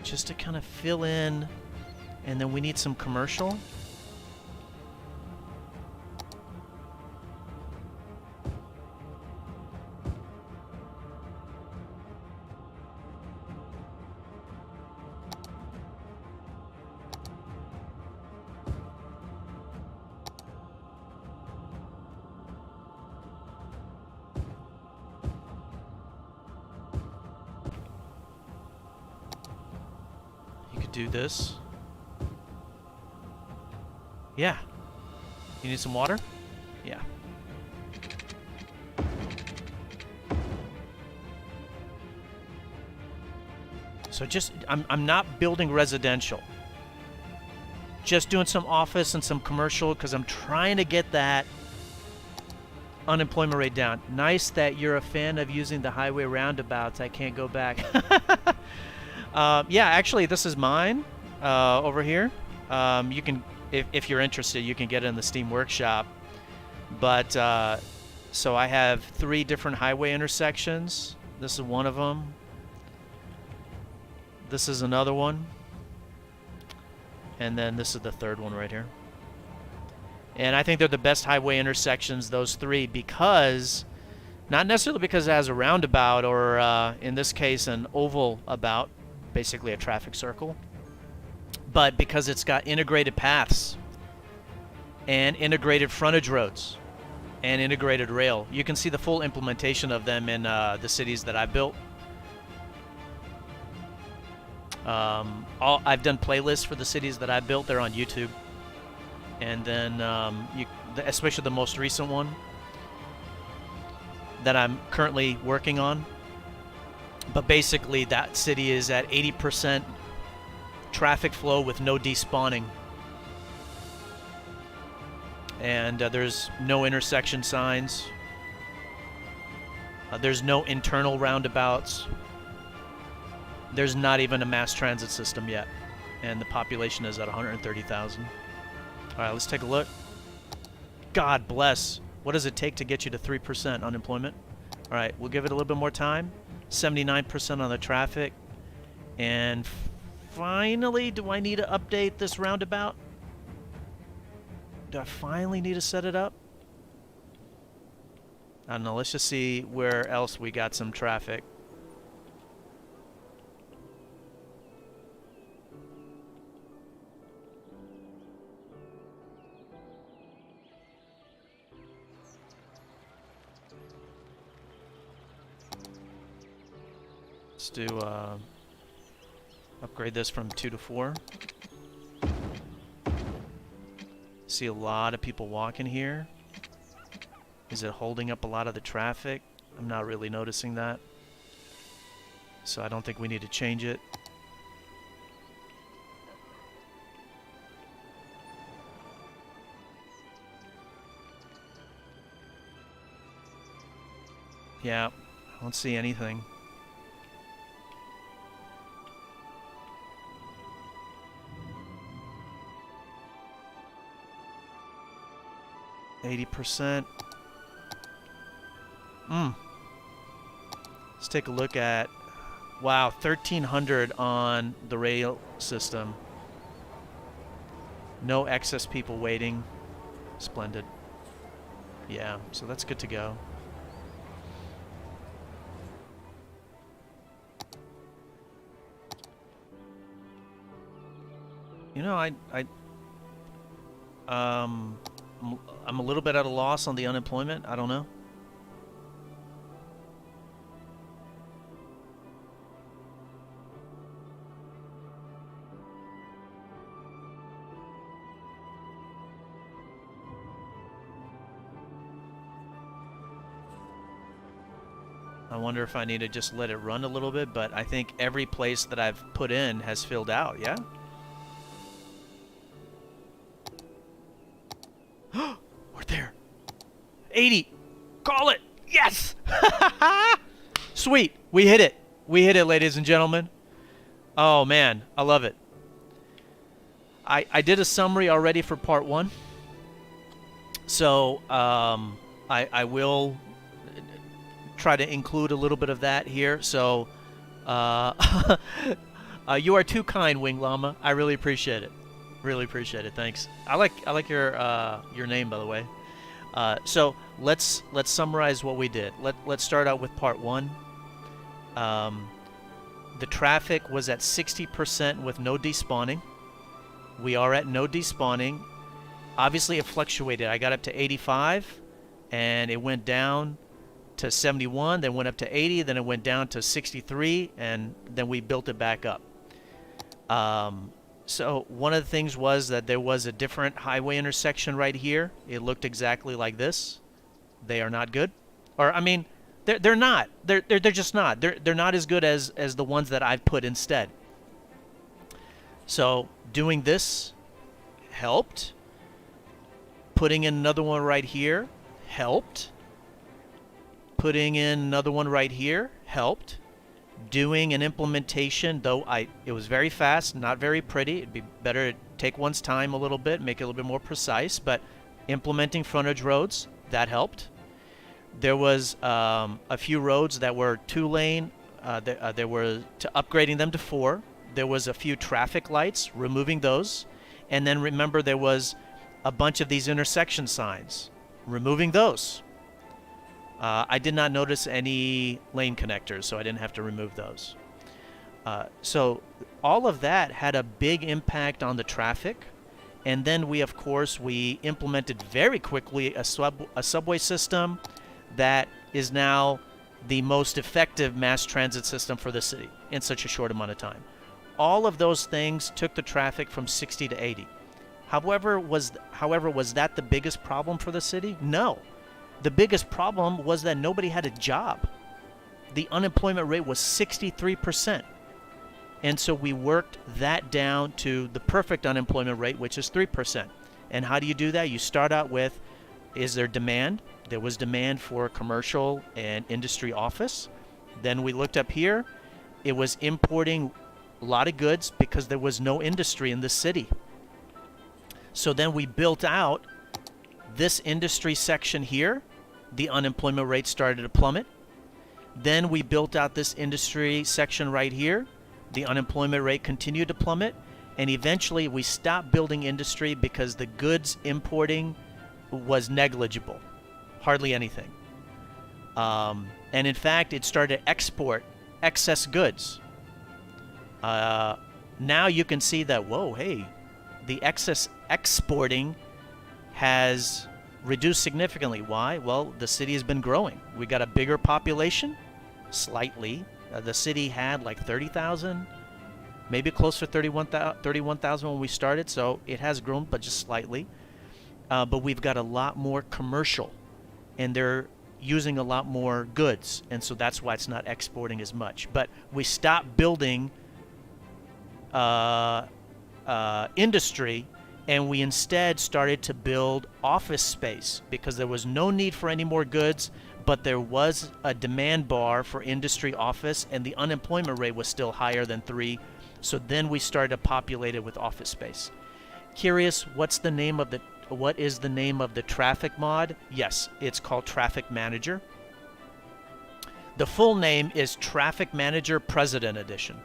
Just to kind of fill in, and then we need some commercial. Do this. Yeah. You need some water? Yeah. So just, I'm not building residential. Just doing some office and some commercial because I'm trying to get that unemployment rate down. Nice that you're a fan of using the highway roundabouts. I can't go back. Yeah, actually, this is mine over here. You can, if you're interested, you can get it in the Steam Workshop. But so I have 3 different highway intersections. This is one of them. This is another one. And then this is the third one right here. And I think they're the best highway intersections, those 3, because, not necessarily because it has a roundabout or, in this case, an oval about, basically a traffic circle, but because it's got integrated paths and integrated frontage roads and integrated rail. You can see the full implementation of them in the cities that I built. I've done playlists for the cities that I built. They're on YouTube. And then, especially the most recent one that I'm currently working on. But basically, that city is at 80% traffic flow with no despawning. And there's no intersection signs. There's no internal roundabouts. There's not even a mass transit system yet. And the population is at 130,000. All right, let's take a look. God bless. What does it take to get you to 3% unemployment? All right, we'll give it a little bit more time. 79% on the traffic. And finally, do I need to update this roundabout? Do I finally need to set it up? I don't know. Let's just see where else we got some traffic. Let's do upgrade this from 2 to 4. See a lot of people walking here. Is it holding up a lot of the traffic? I'm not really noticing that. So I don't think we need to change it. Yeah, I don't see anything. %. Let's take a look at, wow, 1,300 on the rail system. No excess people waiting. Splendid. Yeah, so that's good to go. You know, I'm a little bit at a loss on the unemployment. I don't know. I wonder if I need to just let it run a little bit, but I think every place that I've put in has filled out, yeah? We're there. 80. Call it. Yes! Sweet. We hit it. We hit it, ladies and gentlemen. Oh, man. I love it. I did a summary already for part 1. So, I will try to include a little bit of that here. So, you are too kind, Wing Llama. I really appreciate it. Really appreciate it. Thanks. I like your name, by the way. So let's summarize what we did. Let's start out with part 1. The traffic was at 60% with no despawning. We are at no despawning. Obviously, it fluctuated. I got up to 85, and it went down to 71, then went up to 80, then it went down to 63, and then we built it back up. So one of the things was that there was a different highway intersection right here. It looked exactly like this. They are not good. Or, I mean, they're not. They're just not. They're not as good as the ones that I've put instead. So doing this helped. Putting in another one right here helped. Putting in another one right here helped. Doing an implementation, though it was very fast, not very pretty. It'd be better to take one's time a little bit, make it a little bit more precise, but implementing frontage roads, that helped. There was a few roads that were 2-lane. There were upgrading them to 4. There was a few traffic lights, removing those. And then remember, there was a bunch of these intersection signs, removing those. I did not notice any lane connectors, so I didn't have to remove those. So all of that had a big impact on the traffic. And then we, of course, we implemented very quickly a subway system that is now the most effective mass transit system for the city in such a short amount of time. All of those things took the traffic from 60 to 80. However, was that the biggest problem for the city? No. The biggest problem was that nobody had a job. The unemployment rate was 63%. And so we worked that down to the perfect unemployment rate, which is 3%. And how do you do that? You start out with, is there demand? There was demand for commercial and industry office. Then we looked up here. It was importing a lot of goods because there was no industry in the city. So then we built out this industry section here. The unemployment rate started to plummet. Then we built out this industry section right here. The unemployment rate continued to plummet. And eventually we stopped building industry because the goods importing was negligible. Hardly anything. And in fact, it started to export excess goods. Now you can see that, whoa, hey, the excess exporting has reduced significantly. Why? Well, the city has been growing. We got a bigger population, slightly. The city had like 30,000, maybe close to 31,000 when we started, so it has grown, but just slightly. But we've got a lot more commercial, and they're using a lot more goods, and so that's why it's not exporting as much. But we stopped building industry, and we instead started to build office space because there was no need for any more goods, but there was a demand bar for industry office, and the unemployment rate was still higher than 3. So then we started to populate it with office space. Curious, what is the name of the traffic mod? Yes, it's called Traffic Manager. The full name is Traffic Manager President Edition.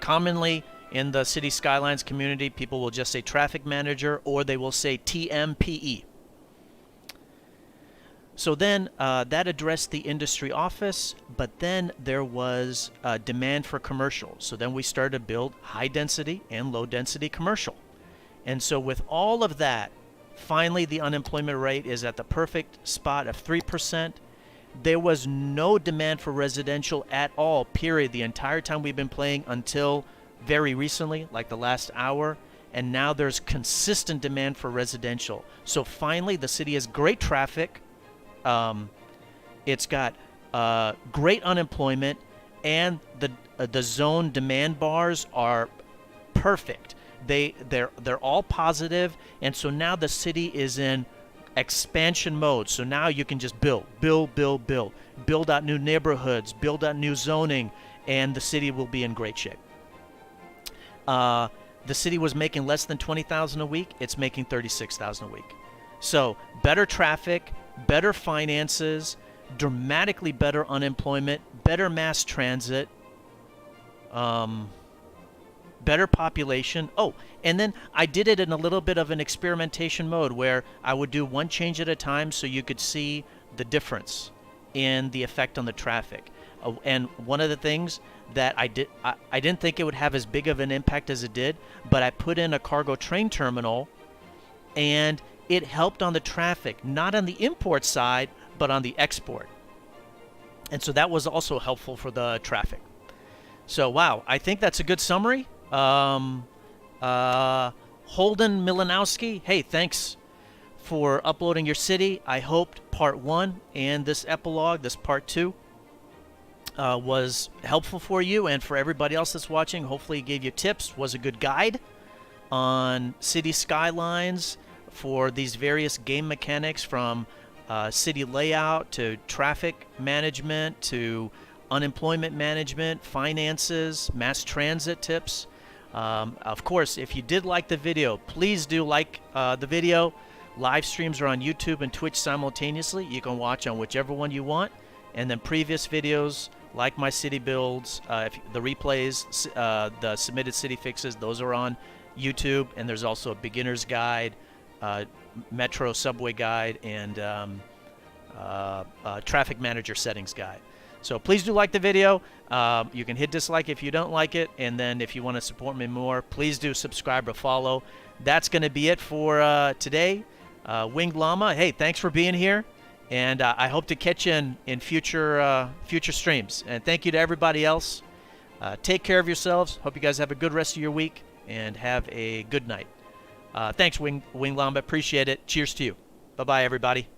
Commonly in the Cities Skylines community, people will just say Traffic Manager, or they will say TMPE. So then that addressed the industry office, but then there was demand for commercial. So then we started to build high density and low density commercial. And so with all of that, finally the unemployment rate is at the perfect spot of 3%. There was no demand for residential at all, period, the entire time we've been playing until very recently, like the last hour. And now there's consistent demand for residential. So finally the city has great traffic. It's got great unemployment, and the zone demand bars are perfect. They're all positive, and so now the city is in expansion mode. So now you can just build out new neighborhoods, build out new zoning, and the city will be in great shape. The city was making less than $20,000 a week. It's making $36,000 a week. So better traffic, better finances, dramatically better unemployment, better mass transit, better population. Oh, and then I did it in a little bit of an experimentation mode where I would do one change at a time so you could see the difference in the effect on the traffic. And one of the things that I didn't think it would have as big of an impact as it did, but I put in a cargo train terminal, and it helped on the traffic, not on the import side, but on the export. And so that was also helpful for the traffic. So, wow, I think that's a good summary. Holden Milanowski, hey, thanks for uploading your city. I hoped part 1 and this epilogue, this part 2, was helpful for you and for everybody else that's watching. Hopefully it gave you tips, was a good guide on Cities Skylines for these various game mechanics, from city layout to traffic management to unemployment management, finances, mass transit tips. Of course, if you did like the video, please do like the video. Live streams are on YouTube and Twitch simultaneously. You can watch on whichever one you want. And then previous videos, like my city builds, the replays, the submitted city fixes, those are on YouTube. And there's also a beginner's guide, metro subway guide, and traffic manager settings guide. So please do like the video. You can hit dislike if you don't like it. And then if you want to support me more, please do subscribe or follow. That's going to be it for today. Winged Llama, hey, thanks for being here. And I hope to catch you in future streams. And thank you to everybody else. Take care of yourselves. Hope you guys have a good rest of your week and have a good night. Thanks, Winged Llama. Appreciate it. Cheers to you. Bye-bye, everybody.